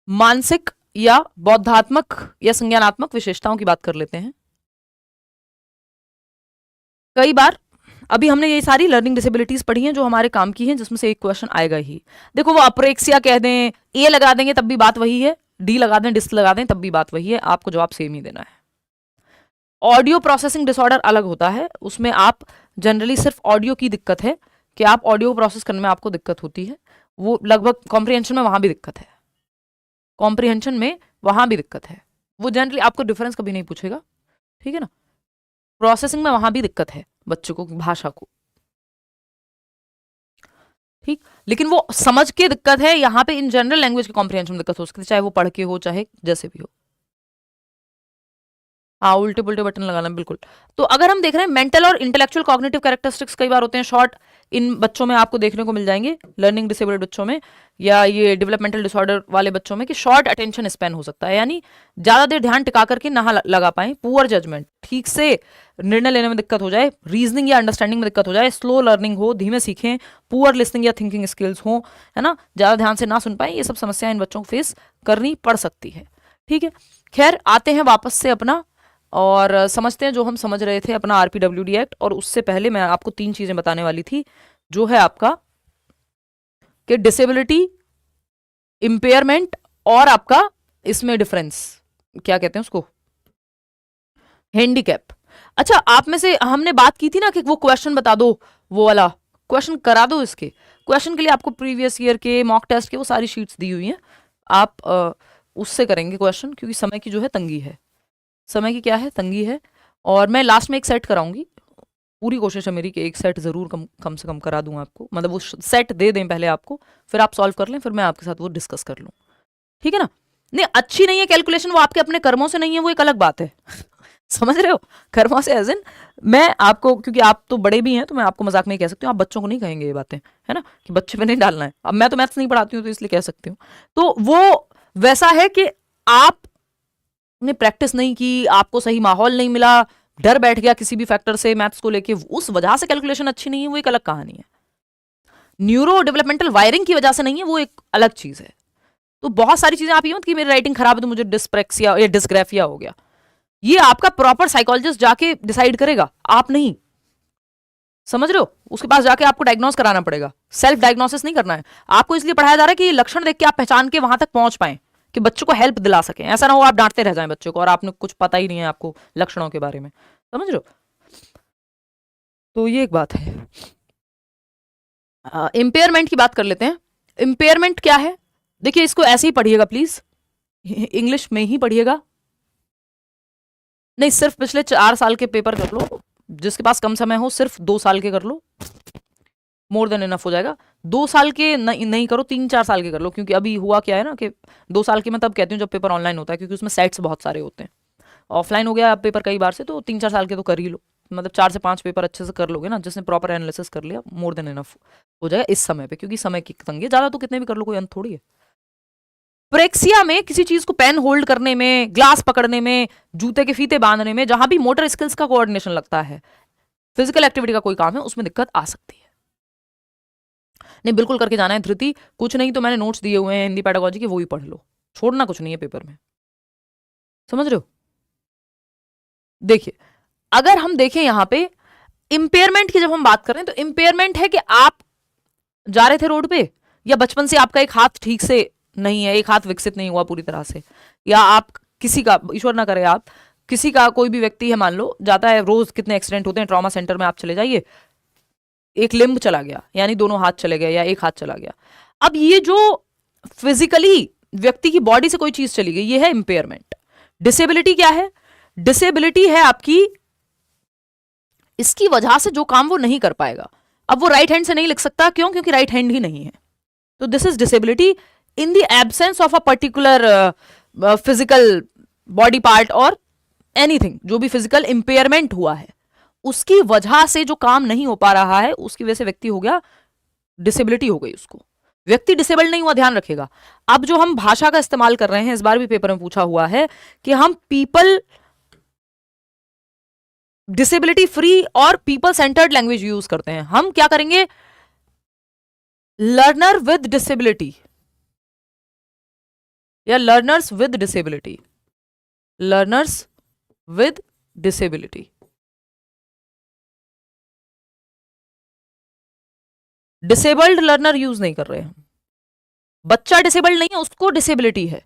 मानसिक या बौद्धात्मक या संज्ञानात्मक विशेषताओं की बात कर लेते हैं। कई बार अभी हमने ये सारी लर्निंग डिसेबिलिटीज पढ़ी हैं जो हमारे काम की हैं, जिसमें से एक क्वेश्चन आएगा ही। देखो, वो अप्रेक्सिया कह दें, ए लगा देंगे तब भी बात वही है, डी लगा दें, डिस लगा दें तब भी बात वही है, आपको जवाब सेम ही देना है। ऑडियो प्रोसेसिंग डिसऑर्डर अलग होता है, उसमें आप जनरली सिर्फ ऑडियो की दिक्कत है कि आप ऑडियो प्रोसेस करने में आपको दिक्कत होती है, वो लगभग कॉम्प्रिहेंशन में वहां भी दिक्कत है, कॉम्प्रिहेंशन में वहां भी दिक्कत है, वो जनरली आपको डिफरेंस कभी नहीं पूछेगा, ठीक है ना। प्रोसेसिंग में वहां भी दिक्कत है बच्चों को, भाषा को, ठीक, लेकिन वो समझ के दिक्कत है। यहाँ पे इन जनरल लैंग्वेज के कॉम्प्रिहेंशन में दिक्कत हो सकती है, चाहे वो पढ़ के हो चाहे जैसे भी हो। हाँ, उल्टे पुल्टे बटन लगाना, बिल्कुल। तो अगर हम देख रहे हैं मेंटल और इंटेलेक्चुअल कॉग्निटिव कैरेक्टरिस्टिक्स कई बार होते हैं शॉर्ट, इन बच्चों में आपको देखने को मिल जाएंगे, लर्निंग डिसेबल्ड बच्चों में या ये डेवलपमेंटल डिसऑर्डर वाले बच्चों में, कि शॉर्ट अटेंशन स्पैन हो सकता है, यानी ज्यादा देर ध्यान टिका करके ना लगा पाए, पुअर जजमेंट, ठीक से निर्णय लेने में दिक्कत हो जाए, रीजनिंग या अंडरस्टैंडिंग में दिक्कत हो जाए, स्लो लर्निंग हो, धीमे सीखें, पुअर लिसनिंग या थिंकिंग स्किल्स हो, है ना, ज्यादा ध्यान से ना सुन पाए, ये सब समस्याएं इन बच्चों को फेस करनी पड़ सकती है। ठीक है, खैर आते हैं वापस से अपना और समझते हैं जो हम समझ रहे थे अपना आरपीडब्ल्यूडी एक्ट। और उससे पहले मैं आपको 3 चीजें बताने वाली थी, जो है आपका कि डिसेबिलिटी, इंपेयरमेंट और आपका इसमें डिफरेंस, क्या कहते हैं उसको, हैंडीकैप। अच्छा, आप में से हमने बात की थी ना कि वो क्वेश्चन बता दो, वो वाला क्वेश्चन करा दो। इसके क्वेश्चन के लिए आपको प्रीवियस ईयर के मॉक टेस्ट के वो सारी शीट्स दी हुई हैं, आप उससे करेंगे क्वेश्चन, क्योंकि समय की जो है तंगी है, समय की क्या है, तंगी है। और मैं लास्ट में एक सेट कराऊंगी, पूरी कोशिश है मेरी कि एक सेट जरूर कम से कम करा दूं आपको, मतलब वो सेट दे दें पहले आपको, फिर आप सॉल्व कर लें, फिर मैं आपके साथ वो डिस्कस कर लूं, ठीक है ना। नहीं, अच्छी नहीं है कैलकुलेशन, वो आपके अपने कर्मों से नहीं है, वो एक अलग बात है समझ रहे हो, कर्मों से एज इन, मैं आपको, क्योंकि आप तो बड़े भी हैं तो मैं आपको मजाक में ही कह सकती हूँ, आप बच्चों को नहीं कहेंगे ये बातें, है ना, कि बच्चे पे नहीं डालना है। अब मैं तो मैथ्स नहीं पढ़ाती हूँ तो इसलिए कह सकती हूँ। तो वो वैसा है कि आप ने प्रैक्टिस नहीं की, आपको सही माहौल नहीं मिला, डर बैठ गया किसी भी फैक्टर से मैथ्स को लेके, उस वजह से कैलकुलेशन अच्छी नहीं है, वो एक अलग कहानी है। न्यूरो डेवलपमेंटल वायरिंग की वजह से नहीं है, वो एक अलग चीज है। तो बहुत सारी चीजें आप ये मत कि मेरी राइटिंग खराब है तो मुझे डिस्प्रेक्सिया या डिस्ग्राफिया हो गया, ये आपका प्रॉपर साइकोलॉजिस्ट जाके डिसाइड करेगा, आप नहीं। समझ रहे हो? उसके पास जाके आपको डायग्नोस कराना पड़ेगा, सेल्फ डायग्नोसिस नहीं करना है आपको। इसलिए पढ़ाया जा रहा है कि ये लक्षण देख के आप पहचान के वहां तक पहुंच पाए कि बच्चों को हेल्प दिला सकें। ऐसा ना हो आप डांटते रह जाएं बच्चों को और आपने कुछ पता ही नहीं है आपको लक्षणों के बारे में। समझ रहे हो? तो ये एक बात है। इम्पेयरमेंट की बात कर लेते हैं। इम्पेयरमेंट क्या है? देखिए इसको ऐसे ही पढ़िएगा प्लीज, इंग्लिश में ही पढ़िएगा। नहीं, सिर्फ पिछले 4 साल के पेपर कर लो, जिसके पास कम समय हो सिर्फ 2 साल के कर लो, मोर देन इनफ हो जाएगा। 2 साल के नहीं करो, 3-4 साल के कर लो, क्योंकि अभी हुआ क्या है ना कि 2 साल के मैं तब कहती हूँ जब पेपर ऑनलाइन होता है, क्योंकि उसमें सेट्स बहुत सारे होते हैं। ऑफलाइन हो गया पेपर कई बार से, तो 3-4 साल के तो कर ही लो, मतलब 4 से 5 पेपर अच्छे से कर लोगे ना, जिसने प्रॉपर एनालिसिस कर लिया, मोर देन इनफ हो जाएगा इस समय पे, क्योंकि समय की तंगी है। ज्यादा तो कितने भी कर लो, कोई अंत थोड़ी है। प्रेक्सिया में किसी चीज को पेन होल्ड करने में, ग्लास पकड़ने में, जूते के फीते बांधने में, जहां भी मोटर स्किल्स का कोऑर्डिनेशन लगता है, फिजिकल एक्टिविटी का कोई काम है, उसमें दिक्कत आ सकती है। नहीं, बिल्कुल करके जाना है धृति, कुछ नहीं तो मैंने नोट्स दिए हुए हैं हिंदी पेडागोजी के, वो ही पढ़ लो, छोड़ना कुछ नहीं है पेपर में। समझ रहे हो? देखिए अगर हम देखें यहां पे इंपेयरमेंट की जब हम बात कर रहे हैं, तो इंपेयरमेंट है कि आप जा रहे थे रोड पे, या बचपन से आपका एक हाथ ठीक से नहीं है, एक हाथ विकसित नहीं हुआ पूरी तरह से, या आप किसी का, ईश्वर ना करे, आप किसी का, कोई भी व्यक्ति है मान लो जाता है, रोज कितने एक्सीडेंट होते हैं, ट्रॉमा सेंटर में आप चले जाइए, एक लिम्ब चला गया, यानी दोनों हाथ चले गए या एक हाथ चला गया। अब ये जो फिजिकली व्यक्ति की बॉडी से कोई चीज चली गई, ये है इंपेयरमेंट। डिसेबिलिटी क्या है? डिसेबिलिटी है आपकी इसकी वजह से जो काम वो नहीं कर पाएगा। अब वो राइट हैंड से नहीं लिख सकता, क्यों? क्योंकि राइट हैंड ही नहीं है। तो this is disability in the absence of a particular physical body part और एनीथिंग, जो भी फिजिकल इंपेयरमेंट हुआ है उसकी वजह से जो काम नहीं हो पा रहा है, उसकी वजह से व्यक्ति हो गया, डिसेबिलिटी हो गई उसको। व्यक्ति डिसेबल्ड नहीं हुआ, ध्यान रखेगा। अब जो हम भाषा का इस्तेमाल कर रहे हैं, इस बार भी पेपर में पूछा हुआ है कि हम पीपल डिसेबिलिटी फ्री और पीपल सेंटर्ड लैंग्वेज यूज करते हैं। हम क्या करेंगे? लर्नर विद डिसेबिलिटी या learners with disability, learners with disability. Disabled learner use नहीं कर रहे हैं। बच्चा डिसेबल्ड नहीं है, उसको डिसेबिलिटी है।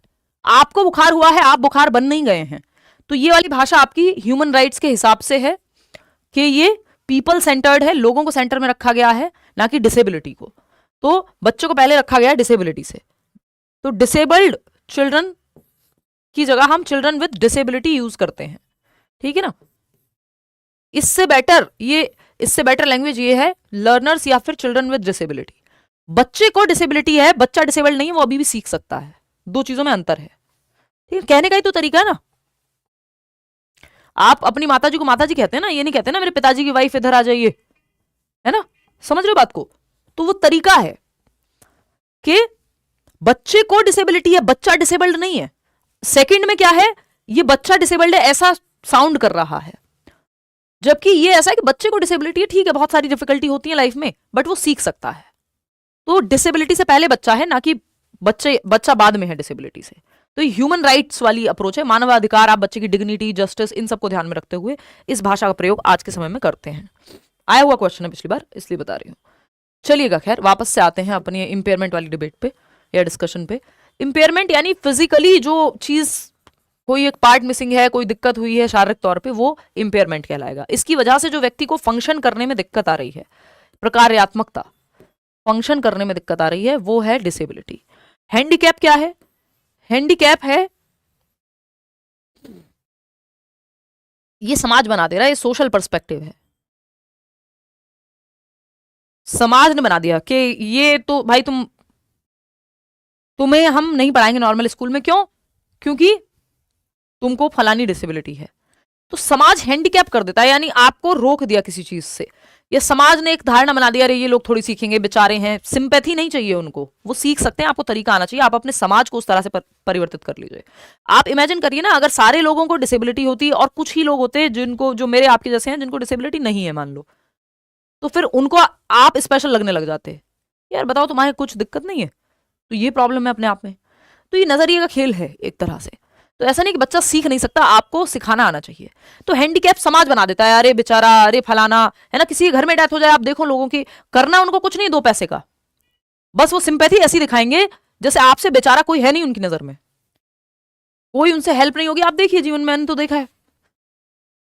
आपको बुखार हुआ है, आप बुखार बन नहीं गए हैं, तो ये वाली भाषा आपकी ह्यूमन राइट्स के हिसाब से है कि ये पीपल सेंटर्ड है, लोगों को सेंटर में रखा गया है, ना कि डिसेबिलिटी को। तो बच्चों को पहले रखा गया है डिसेबिलिटी से, तो डिसेबल्ड चिल्ड्रन की जगह हम चिल्ड्रन विद डिसेबिलिटी यूज करते हैं, ठीक है ना। इससे बेटर लैंग्वेज ये है लर्नर्स या फिर चिल्ड्रन विद डिसेबिलिटी। बच्चे को डिसेबिलिटी है, बच्चा डिसेबल्ड नहीं है, वो अभी भी सीख सकता है, दो चीजों में अंतर है, ठीक है। कहने का ही तो तरीका है ना। आप अपनी माताजी को माताजी कहते हैं ना, ये नहीं कहते ना मेरे पिताजी की वाइफ इधर आ जाइए, है ना, समझ रहे हो बात को। तो वो तरीका है कि बच्चे को डिसेबिलिटी है, बच्चा डिसेबल्ड नहीं है। सेकंड में क्या है, ये बच्चा डिसेबल्ड है ऐसा साउंड कर रहा है, जबकि ये ऐसा है कि बच्चे को डिसेबिलिटी है, ठीक है, बहुत सारी डिफिकल्टी होती है लाइफ में, बट वो सीख सकता है। तो डिसेबिलिटी से पहले बच्चा है, ना कि बच्चा बाद में है डिसेबिलिटी से। तो ये ह्यूमन राइट्स वाली अप्रोच है, मानवाधिकार, आप बच्चे की डिग्निटी, जस्टिस, इन सबको ध्यान में रखते हुए इस भाषा का प्रयोग आज के समय में करते हैं। आया हुआ क्वेश्चन है पिछली बार, इसलिए बता रही हूं। चलिएगा, खैर वापस से आते हैं अपनी इंपेयरमेंट वाली डिबेट पे या डिस्कशन पे। इंपेयरमेंट यानी फिजिकली जो चीज, कोई एक पार्ट मिसिंग है, कोई दिक्कत हुई है शारीरिक तौर पे, वो इंपेयरमेंट कहलाएगा। इसकी वजह से जो व्यक्ति को फंक्शन करने में दिक्कत आ रही है, प्रकार्यात्मकता, फंक्शन करने में दिक्कत आ रही है, वो है डिसेबिलिटी। हैंडीकैप क्या है? हैंडीकैप है ये समाज बना दे रहा है, ये सोशल पर्सपेक्टिव है, समाज ने बना दिया कि ये तो भाई तुम्हें हम नहीं पढ़ाएंगे नॉर्मल स्कूल में, क्यों? क्योंकि तुमको फलानी डिसेबिलिटी है। तो समाज हैंडीकैप कर देता है, यानी आपको रोक दिया किसी चीज से, या समाज ने एक धारणा बना दिया, अरे ये लोग थोड़ी सीखेंगे, बेचारे हैं, सिंपैथी नहीं चाहिए उनको, वो सीख सकते हैं, आपको तरीका आना चाहिए, आप अपने समाज को उस तरह से परिवर्तित कर लीजिए। आप इमेजिन करिए ना, अगर सारे लोगों को डिसेबिलिटी होती और कुछ ही लोग होते जिनको, जो मेरे आपके जैसे हैं, जिनको डिसेबिलिटी नहीं है मान लो, तो फिर उनको आप स्पेशल लगने लग जाते, यार बताओ तुम्हारे कुछ दिक्कत नहीं है। तो ये प्रॉब्लम है अपने आप में। तो ये नजरिए का खेल है एक तरह से। तो ऐसा नहीं कि बच्चा सीख नहीं सकता, आपको सिखाना आना चाहिए। तो हैंडीकैप समाज बना देता है, अरे बेचारा, अरे फलाना, है ना। किसी के घर में डेथ हो जाए, आप देखो लोगों की, करना उनको कुछ नहीं, 2 पैसे का, बस वो सिंपैथी ऐसी दिखाएंगे जैसे आपसे बेचारा कोई है नहीं उनकी नजर में, कोई उनसे हेल्प नहीं होगी। आप देखिए जीवन में, मैंने तो देखा है।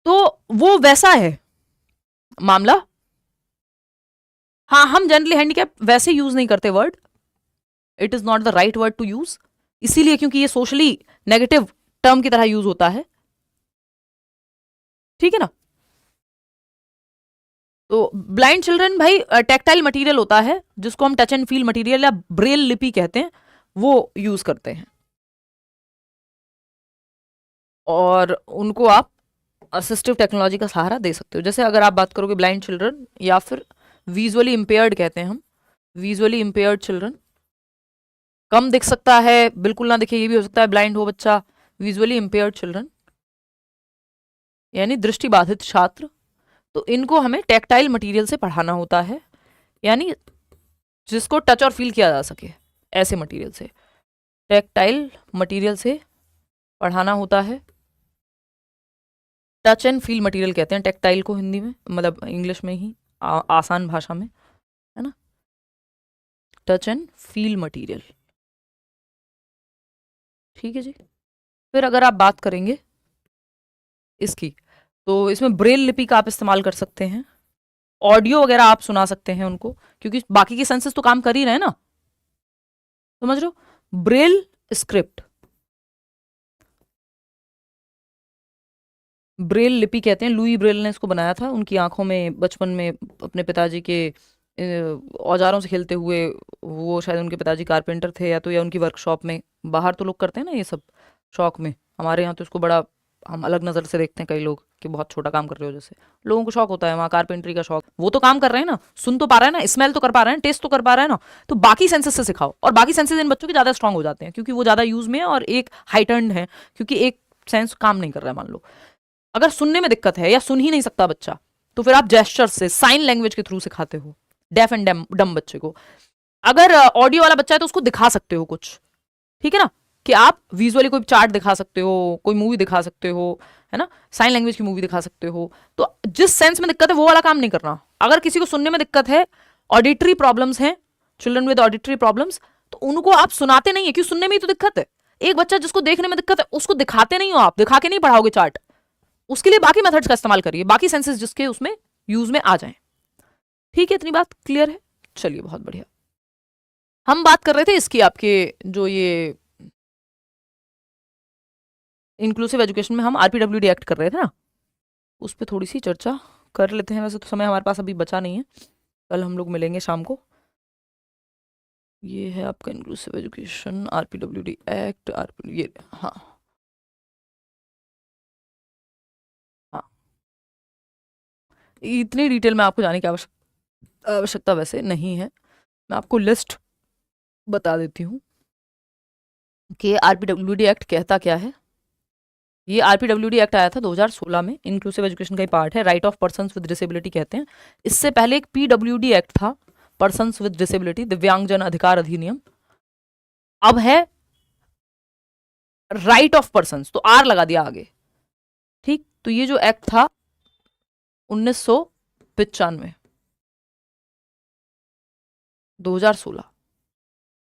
तो वो वैसा है मामला। हाँ, हम जनरली हैंडीकैप वैसे यूज नहीं करते word, it is not the right word to use, इसीलिए क्योंकि ये सोशली नेगेटिव टर्म की तरह यूज होता है, ठीक है ना। तो ब्लाइंड चिल्ड्रन भाई टेक्टाइल मटेरियल होता है जिसको हम टच एंड फील मटेरियल या ब्रेल लिपि कहते हैं, वो यूज करते हैं, और उनको आप असिस्टिव टेक्नोलॉजी का सहारा दे सकते हो। जैसे अगर आप बात करोगे ब्लाइंड चिल्ड्रन, या फिर विजुअली इंपेयर्ड कहते हैं हम, विजुअली इंपेयर्ड चिल्ड्रन, कम दिख सकता है, बिल्कुल ना दिखे, ये भी हो सकता है ब्लाइंड हो बच्चा। विजुअली इंपेयर्ड चिल्ड्रन यानी दृष्टि बाधित छात्र, तो इनको हमें टेक्टाइल मटेरियल से पढ़ाना होता है, यानी जिसको टच और फील किया जा सके, ऐसे मटेरियल से, टेक्टाइल मटेरियल से पढ़ाना होता है। टच एंड फील मटेरियल कहते हैं टेक्टाइल को हिंदी में, मतलब इंग्लिश में ही, आसान भाषा में, है ना, टच एंड फील मटेरियल, ठीक है जी। फिर अगर आप बात करेंगे इसकी, तो इसमें ब्रेल लिपि का आप इस्तेमाल कर सकते हैं, ऑडियो वगैरह आप सुना सकते हैं उनको, क्योंकि बाकी के सेंसेस तो काम कर ही रहे हैं ना, समझ रहे हो। ब्रेल स्क्रिप्ट, ब्रेल लिपि कहते हैं, लुई ब्रेल ने इसको बनाया था। उनकी आंखों में बचपन में अपने पिताजी के औजारों से खेलते हुए, वो शायद उनके पिताजी कारपेंटर थे, या उनकी वर्कशॉप में, बाहर तो लोग करते हैं ना ये सब शौक में, हमारे यहाँ तो इसको बड़ा हम अलग नज़र से देखते हैं कई लोग कि बहुत छोटा काम कर रहे हो, जैसे लोगों को शौक होता है वहाँ कारपेंटरी का शौक, वो तो काम कर रहे हैं ना, सुन तो पा रहे हैं ना, स्मेल तो कर पा रहे हैं, टेस्ट तो कर पा रहे हैं ना। तो बाकी सेंसेस से सिखाओ, और बाकी सेंसेस इन बच्चों के ज़्यादा स्ट्रांग हो जाते हैं क्योंकि वो ज़्यादा यूज में है, और एक हाइटर्न है क्योंकि एक सेंस काम नहीं कर रहा है। मान लो अगर सुनने में दिक्कत है या सुन ही नहीं सकता बच्चा, तो फिर आप जेस्चर से, साइन लैंग्वेज के थ्रू सिखाते हो डेफ एंड डम बच्चे को। अगर ऑडियो वाला बच्चा है तो उसको दिखा सकते हो कुछ, ठीक है ना, कि आप विजुअली कोई चार्ट दिखा सकते हो, कोई मूवी दिखा सकते हो, है ना, साइन लैंग्वेज की मूवी दिखा सकते हो। तो जिस सेंस में दिक्कत है वो वाला काम नहीं करना। अगर किसी को सुनने में दिक्कत है, ऑडिटरी प्रॉब्लम्स हैं, चिल्ड्रन विद ऑडिटरी प्रॉब्लम्स, तो उनको आप सुनाते नहीं है, क्योंकि सुनने में ही तो दिक्कत है। एक बच्चा जिसको देखने में दिक्कत है उसको दिखाते नहीं हो, आप दिखा के नहीं पढ़ाओगे चार्ट, उसके लिए बाकी मेथड्स का इस्तेमाल करिए, बाकी सेंसेस जिसके उसमें यूज में आ जाएं, ठीक है। इतनी बात क्लियर है, चलिए बहुत बढ़िया। हम बात कर रहे थे इसकी, आपके जो ये इंक्लूसिव एजुकेशन में हम आरपीडब्ल्यूडी एक्ट कर रहे थे ना, उस पर थोड़ी सी चर्चा कर लेते हैं। वैसे तो समय हमारे पास अभी बचा नहीं है, कल हम लोग मिलेंगे शाम को। ये है आपका इंक्लूसिव एजुकेशन आरपीडब्ल्यूडी एक्ट, ये हाँ हाँ, इतनी डिटेल में आपको जाने की आवश्यकता वैसे नहीं है। मैं आपको लिस्ट बता देती हूँ कि आरपीडब्ल्यूडी एक्ट कहता क्या है। ये आरपीडब्ल्यूडी एक्ट आया था 2016 में, इंक्लूसिव एजुकेशन का ही पार्ट है, right of persons with disability कहते हैं। इससे पहले एक पीडब्ल्यूडी एक्ट था, पर्सन्स विद डिसेबिलिटी, दिव्यांगजन अधिकार अधिनियम। अब है राइट ऑफ पर्सन्स, तो आर लगा दिया आगे, ठीक। तो ये जो एक्ट था 1995, 2016,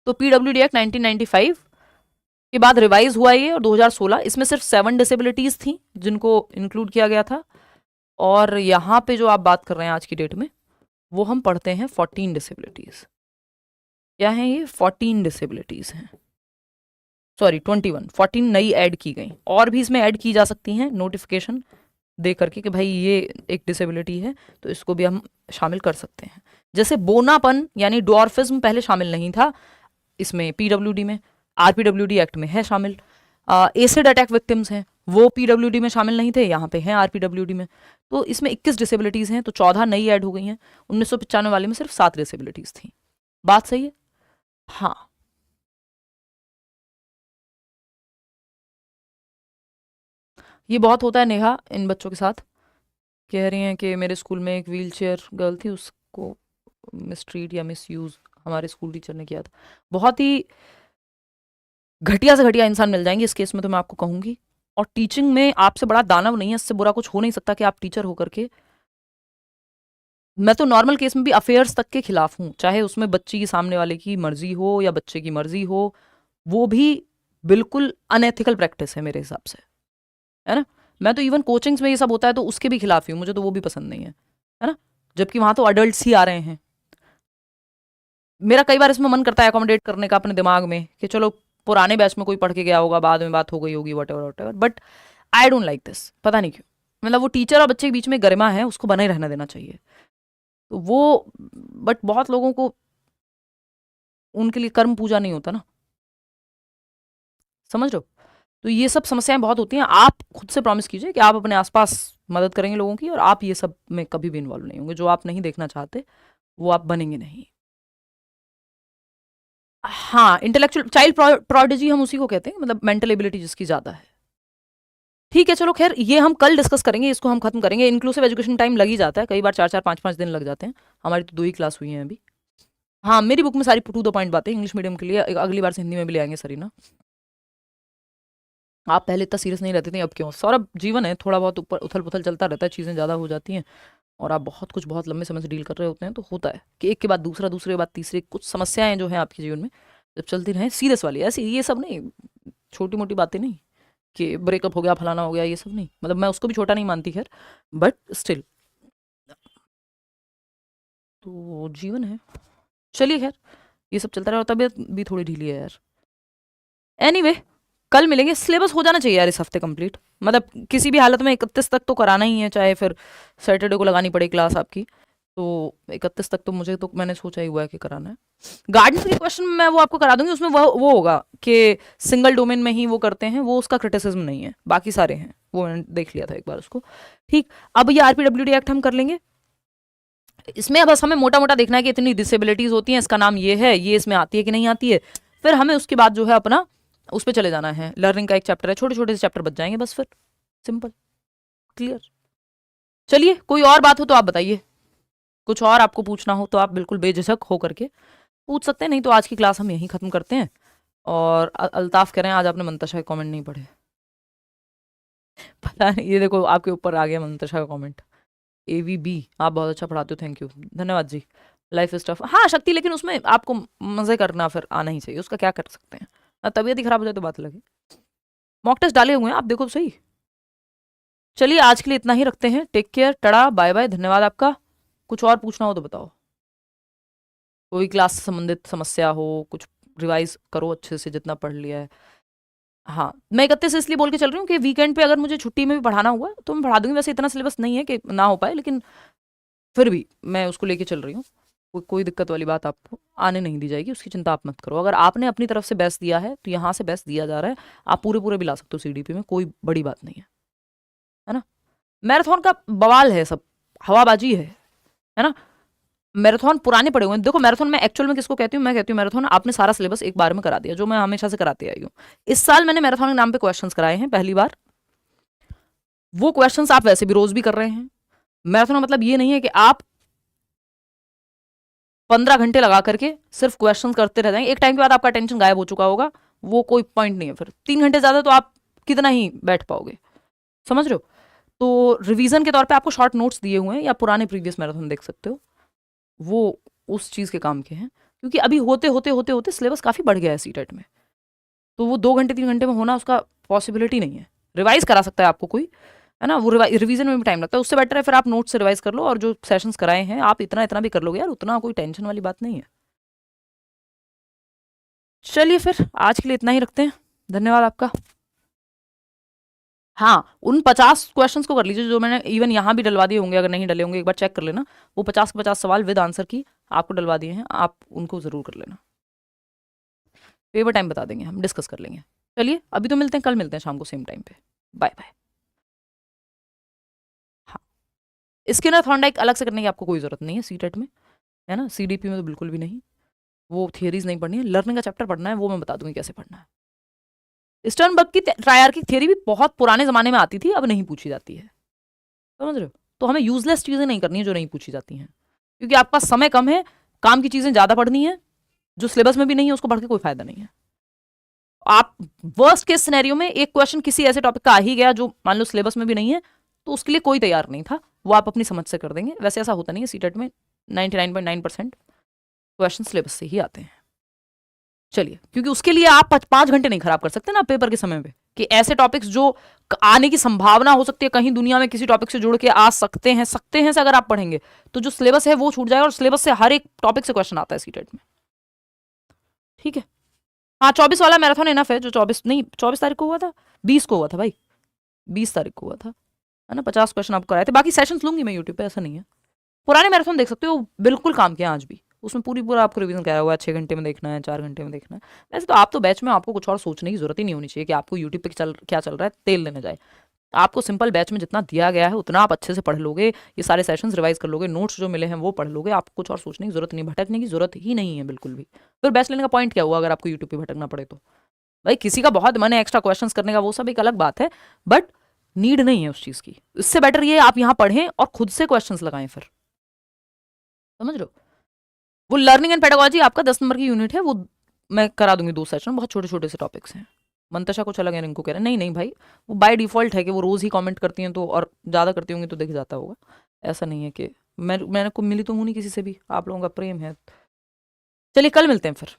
तो पीडब्ल्यूडी एक्ट 1995 के बाद रिवाइज हुआ ये, और 2016 इसमें सिर्फ 7 डिसेबिलिटीज थी जिनको इंक्लूड किया गया था। और यहाँ पे जो आप बात कर रहे हैं आज की डेट में, वो हम पढ़ते हैं 14 डिसेबिलिटीज। क्या है ये? 14 डिसेबिलिटीज हैं, सॉरी 21, 14 नई ऐड की गई, और भी इसमें ऐड की जा सकती हैं नोटिफिकेशन दे करके कि भाई ये एक डिसेबिलिटी है तो इसको भी हम शामिल कर सकते हैं। जैसे बोनापन यानी डॉर्फिज्म पहले शामिल नहीं था इसमें पीडब्ल्यूडी में, आरपीडब्ल्यूडी एक्ट में है शामिल। एसिड अटैक विक्टिम्स हैं, वो पीडब्ल्यूडी में शामिल नहीं थे, यहाँ पे हैं आरपीडब्ल्यूडी में। तो इसमें 21 डिसेबिलिटीज़ हैं, तो 14 नई ऐड हो गई हैं। 1995 वाले में सिर्फ 7 डिसेबिलिटीज़ थी। बात सही है? हाँ, ये बहुत होता है नेहा इन बच्चों के साथ। कह रही हैं कि मेरे स्कूल में एक व्हील चेयर गर्ल थी, उसको मिसट्रीट या मिस यूज़ हमारे स्कूल टीचर ने किया था। बहुत ही घटिया से घटिया इंसान मिल जाएंगे इस केस में, तो मैं आपको कहूंगी। और टीचिंग में आपसे बड़ा दानव नहीं है, इससे बुरा कुछ हो नहीं सकता कि आप टीचर होकर के। मैं तो नॉर्मल केस में भी अफेयर्स तक के खिलाफ हूं, चाहे उसमें बच्ची की सामने वाले की मर्जी हो या बच्चे की मर्जी हो, वो भी बिल्कुल अनएथिकल प्रैक्टिस है मेरे हिसाब से, है ना। मैं तो इवन कोचिंग्स में ये सब होता है तो उसके भी खिलाफ ही हूँ, मुझे तो वो भी पसंद नहीं है ना। जबकि वहां तो अडल्ट ही आ रहे हैं। मेरा कई बार इसमें मन करता है अकोमोडेट करने का अपने दिमाग में कि चलो पुराने बैच में कोई पढ़ के गया होगा, बाद में बात हो गई होगी, what ever what ever, but I don't like this, पता नहीं क्यों। मतलब वो टीचर और बच्चे के बीच में गरिमा है, उसको बना ही रहने देना चाहिए। तो वो, बट बहुत लोगों को उनके लिए कर्म पूजा नहीं होता ना, समझ रहे हो। तो ये सब समस्याएं बहुत होती हैं। आप खुद से प्रॉमिस कीजिए कि आप अपने आसपास मदद करेंगे लोगों की, और आप ये सब में कभी भी इन्वॉल्व नहीं होंगे। जो आप नहीं देखना चाहते वो आप बनेंगे नहीं। हाँ, इंटेलेक्चुअल चाइल्ड प्रोडिजी हम उसी को कहते हैं, मतलब मेंटल एबिलिटी जिसकी ज्यादा है। ठीक है, चलो खैर, ये हम कल डिस्कस करेंगे, इसको हम खत्म करेंगे। इंक्लूसिव एजुकेशन टाइम लग ही जाता है, कई बार 4-4 5-5 दिन लग जाते हैं। हमारी तो 2 ही क्लास हुई हैं अभी। हाँ, मेरी बुक में सारी टू द पॉइंट बातें इंग्लिश मीडियम के लिए, अगली बार से हिंदी में भी ले आएंगे सरीना। आप पहले इतना सीरियस नहीं रहते थे, अब क्यों? सौरभ, जीवन है, थोड़ा बहुत ऊपर उथल पुथल चलता रहता है, चीज़ें ज़्यादा हो जाती हैं, और आप बहुत कुछ बहुत लंबे समय से डील कर रहे होते हैं, तो होता है कि एक के बाद दूसरा, दूसरे के बाद तीसरे, कुछ समस्याएं जो हैं आपके जीवन में जब चलती रहें, सीरियस वाली, ऐसी ये सब नहीं, छोटी मोटी बातें नहीं कि ब्रेकअप हो गया, फलाना हो गया, ये सब नहीं। मतलब मैं उसको भी छोटा नहीं मानती, खैर, बट स्टिल, तो जीवन है। चलिए खैर, ये सब चलता रहा, और तबीयत भी थोड़ी ढीली है यार। एनीवे, कल मिलेंगे। सिलेबस हो जाना चाहिए यार इस हफ्ते कंप्लीट, मतलब किसी भी हालत में 31 तक तो कराना ही है, चाहे फिर सैटरडे को लगानी पड़े क्लास आपकी, तो 31 तक तो मुझे, तो मैंने सोचा ही हुआ है कि कराना है। गार्डन के क्वेश्चन मैं वो आपको करा दूंगी, उसमें वो होगा कि सिंगल डोमेन में ही वो करते हैं, वो उसका क्रिटिसिज्म नहीं है, बाकी सारे हैं, वो मैंने देख लिया था एक बार उसको। ठीक, अब ये RPWD एक्ट हम कर लेंगे। इसमें बस हमें मोटा मोटा देखना है कि इतनी डिसेबिलिटीज होती हैं, इसका नाम ये है, ये इसमें आती है कि नहीं आती है। फिर हमें उसके बाद जो है अपना उस पर चले जाना है। लर्निंग का एक चैप्टर है, छोटे छोटे से चैप्टर बच जाएंगे बस, फिर सिंपल, क्लियर। चलिए, कोई और बात हो तो आप बताइए, कुछ और आपको पूछना हो तो आप बिल्कुल बेझिझक हो करके पूछ सकते हैं, नहीं तो आज की क्लास हम यहीं खत्म करते हैं। और अल्ताफ कह रहे हैं आज आपने मंतशा के कमेंट नहीं पढ़े। पता नहीं, ये देखो आपके ऊपर आ गया मंतशा का कमेंट। AVB, आप बहुत अच्छा पढ़ाते हो, थैंक यू, धन्यवाद जी। लाइफ इज टफ, हाँ शक्ति, लेकिन उसमें आपको मजे करना फिर आना ही चाहिए, उसका क्या कर सकते हैं। तबीयत ही खराब हो जाए तो बात लगे। मॉक टेस्ट डाले हुए हैं आप, देखो सही। चलिए, आज के लिए इतना ही रखते हैं। टेक केयर, टड़ा, बाय बाय, धन्यवाद आपका। कुछ और पूछना हो तो बताओ, कोई क्लास से संबंधित समस्या हो, कुछ रिवाइज करो अच्छे से जितना पढ़ लिया है। हाँ, मैं 31 से इसलिए बोल के चल रही हूँ कि वीकेंड पे अगर मुझे छुट्टी में भी पढ़ाना हुआ तो मैं पढ़ा दूंगी। वैसे इतना सिलेबस नहीं है कि ना हो पाए, लेकिन फिर भी मैं उसको लेके चल रही हूँ। कोई दिक्कत वाली बात आपको आने नहीं दी जाएगी, उसकी चिंता आप मत करो। अगर आपने अपनी तरफ से बेस्ट दिया है तो यहाँ से बेस्ट दिया जा रहा है, आप पूरे पूरे भी ला सकते हो CDP में, कोई बड़ी बात नहीं है ना। मैराथन का बवाल है सब, हवाबाजी है ना। मैराथन पुराने पड़े हुए हैं। देखो, मैराथन में एक्चुअल में किसको कहती हूँ? मैं कहती हूँ मैराथन आपने सारा सिलेबस एक बार में करा दिया, जो मैं हमेशा से कराती आई हूँ। इस साल मैंने मैराथन के नाम पे क्वेश्चंस कराए हैं पहली बार। वो क्वेश्चंस आप वैसे भी रोज भी कर रहे हैं। मैराथन का मतलब ये नहीं है कि आप 15 घंटे लगा करके सिर्फ क्वेश्चन करते रह जाएंगे, एक टाइम के बाद आपका अटेंशन गायब हो चुका होगा, वो कोई पॉइंट नहीं है। फिर 3 घंटे ज्यादा तो आप कितना ही बैठ पाओगे, समझ रहे हो। तो रिवीजन के तौर पे आपको शॉर्ट नोट्स दिए हुए हैं, या पुराने प्रीवियस मैराथन देख सकते हो, वो उस चीज के काम के हैं। क्योंकि अभी होते होते होते होते सिलेबस काफी बढ़ गया है सीटेट में, तो वो 2 घंटे 3 घंटे में होना उसका पॉसिबिलिटी नहीं है। रिवाइज करा सकता है आपको कोई, है ना, वो रिवीजन में भी टाइम लगता है। उससे बेटर है फिर आप नोट से रिवाइज कर लो, और जो सेशंस कराए हैं आप इतना इतना भी कर लोगे यार, उतना कोई टेंशन वाली बात नहीं है। चलिए, फिर आज के लिए इतना ही रखते हैं, धन्यवाद आपका। हाँ, उन 50 क्वेश्चंस को कर लीजिए जो मैंने इवन यहाँ भी डलवा दिए होंगे, अगर नहीं डले होंगे एक बार चेक कर लेना। वो 50 के 50 सवाल विद आंसर की आपको डलवा दिए हैं, आप उनको जरूर कर लेना। पेपर टाइम बता देंगे, हम डिस्कस कर लेंगे। चलिए, अभी तो मिलते हैं, कल मिलते हैं शाम को सेम टाइम पे। Bye bye. हाँ, स्किनर थॉर्नडाइक अलग से करने की आपको कोई जरूरत नहीं है सीटेट में, है ना। CDP में तो बिल्कुल भी नहीं, वो थियरीज नहीं पढ़नी है। लर्निंग का चैप्टर पढ़ना है, वो मैं बता दूंगी कैसे पढ़ना है। स्टर्नबर्ग की ट्रायर्किक थियरी भी बहुत पुराने जमाने में आती थी, अब नहीं पूछी जाती है, समझ रहे हो। तो हमें यूजलेस चीजें नहीं करनी है जो नहीं पूछी जाती हैं, क्योंकि आपका समय कम है, काम की चीजें ज्यादा पढ़नी है, जो सिलेबस में भी नहीं है उसको पढ़ के कोई फायदा नहीं है। आप वर्स्ट केस सिनेरियो में एक क्वेश्चन किसी ऐसे टॉपिक का आ ही गया जो मान लो सिलेबस में भी नहीं है, तो उसके लिए कोई तैयार नहीं था, वो आप अपनी समझ से कर देंगे। वैसे ऐसा होता नहीं है, सीटेट में 99.9% क्वेश्चन सिलेबस से ही आते हैं। चलिए, क्योंकि उसके लिए आप 5 घंटे नहीं खराब कर सकते ना पेपर के समय पे, कि ऐसे टॉपिक्स जो आने की संभावना हो सकती है, कहीं दुनिया में किसी टॉपिक से जुड़ के आ सकते हैं से अगर आप पढ़ेंगे तो जो सिलेबस है वो छूट जाएगा, और सिलेबस से हर एक टॉपिक से क्वेश्चन आता है सीटेट में। ठीक है, हाँ 24 वाला मैराथन इनफ है, जो 24 तारीख को हुआ था, 20 को हुआ था भाई, 20 तारीख को हुआ था, है ना। 50 क्वेश्चन आपको कराए थे, बाकी सेशंस लूंगी मैं यूट्यूब पे, ऐसा नहीं है। पुराने मैराथन देख सकते हो, बिल्कुल काम किया आज भी, उसमें पूरा आपको रिवीजन कराया हुआ है, 6 घंटे में देखना है, 4 घंटे में देखना है। वैसे तो आप तो बैच में, आपको कुछ और सोचने की जरूरत ही नहीं होनी चाहिए कि आपको यूट्यूब पे क्या चल रहा है तेल लेने जाए। आपको सिंपल बैच में जितना दिया गया है उतना आप अच्छे से पढ़ लोगे, ये सारे सेशंस रिवाइज कर लोगे, नोट्स जो मिले हैं वो पढ़ लोगे, आपको कुछ और सोचने की जरूरत नहीं, भटकने की जरूरत ही नहीं है बिल्कुल भी। फिर बैच लेने का पॉइंट क्या हुआ अगर आपको यूट्यूब पे भटकना पड़े तो? भाई किसी का बहुत मन है एक्स्ट्रा क्वेश्चंस करने का, वो सब एक अलग बात है, बट नीड नहीं है उस चीज की। इससे बेटर ये आप यहाँ पढ़ें और खुद से क्वेश्चंस लगाएं, फिर समझ रहे हो। वो लर्निंग एंड पेडागोजी आपका 10 नंबर की यूनिट है, वो मैं करा दूंगी 2 सेशन, बहुत छोटे छोटे से टॉपिक्स हैं। मंतशा कुछ अलग है, रिंकू कह रहे हैं नहीं नहीं भाई, वो बाय डिफॉल्ट है कि वो रोज ही कमेंट करती हैं, तो और ज़्यादा करती होंगी तो दिख जाता होगा। ऐसा नहीं है कि मैंने को मिली तो हूँ नहीं किसी से भी, आप लोगों का प्रेम है। चलिए कल मिलते हैं फिर।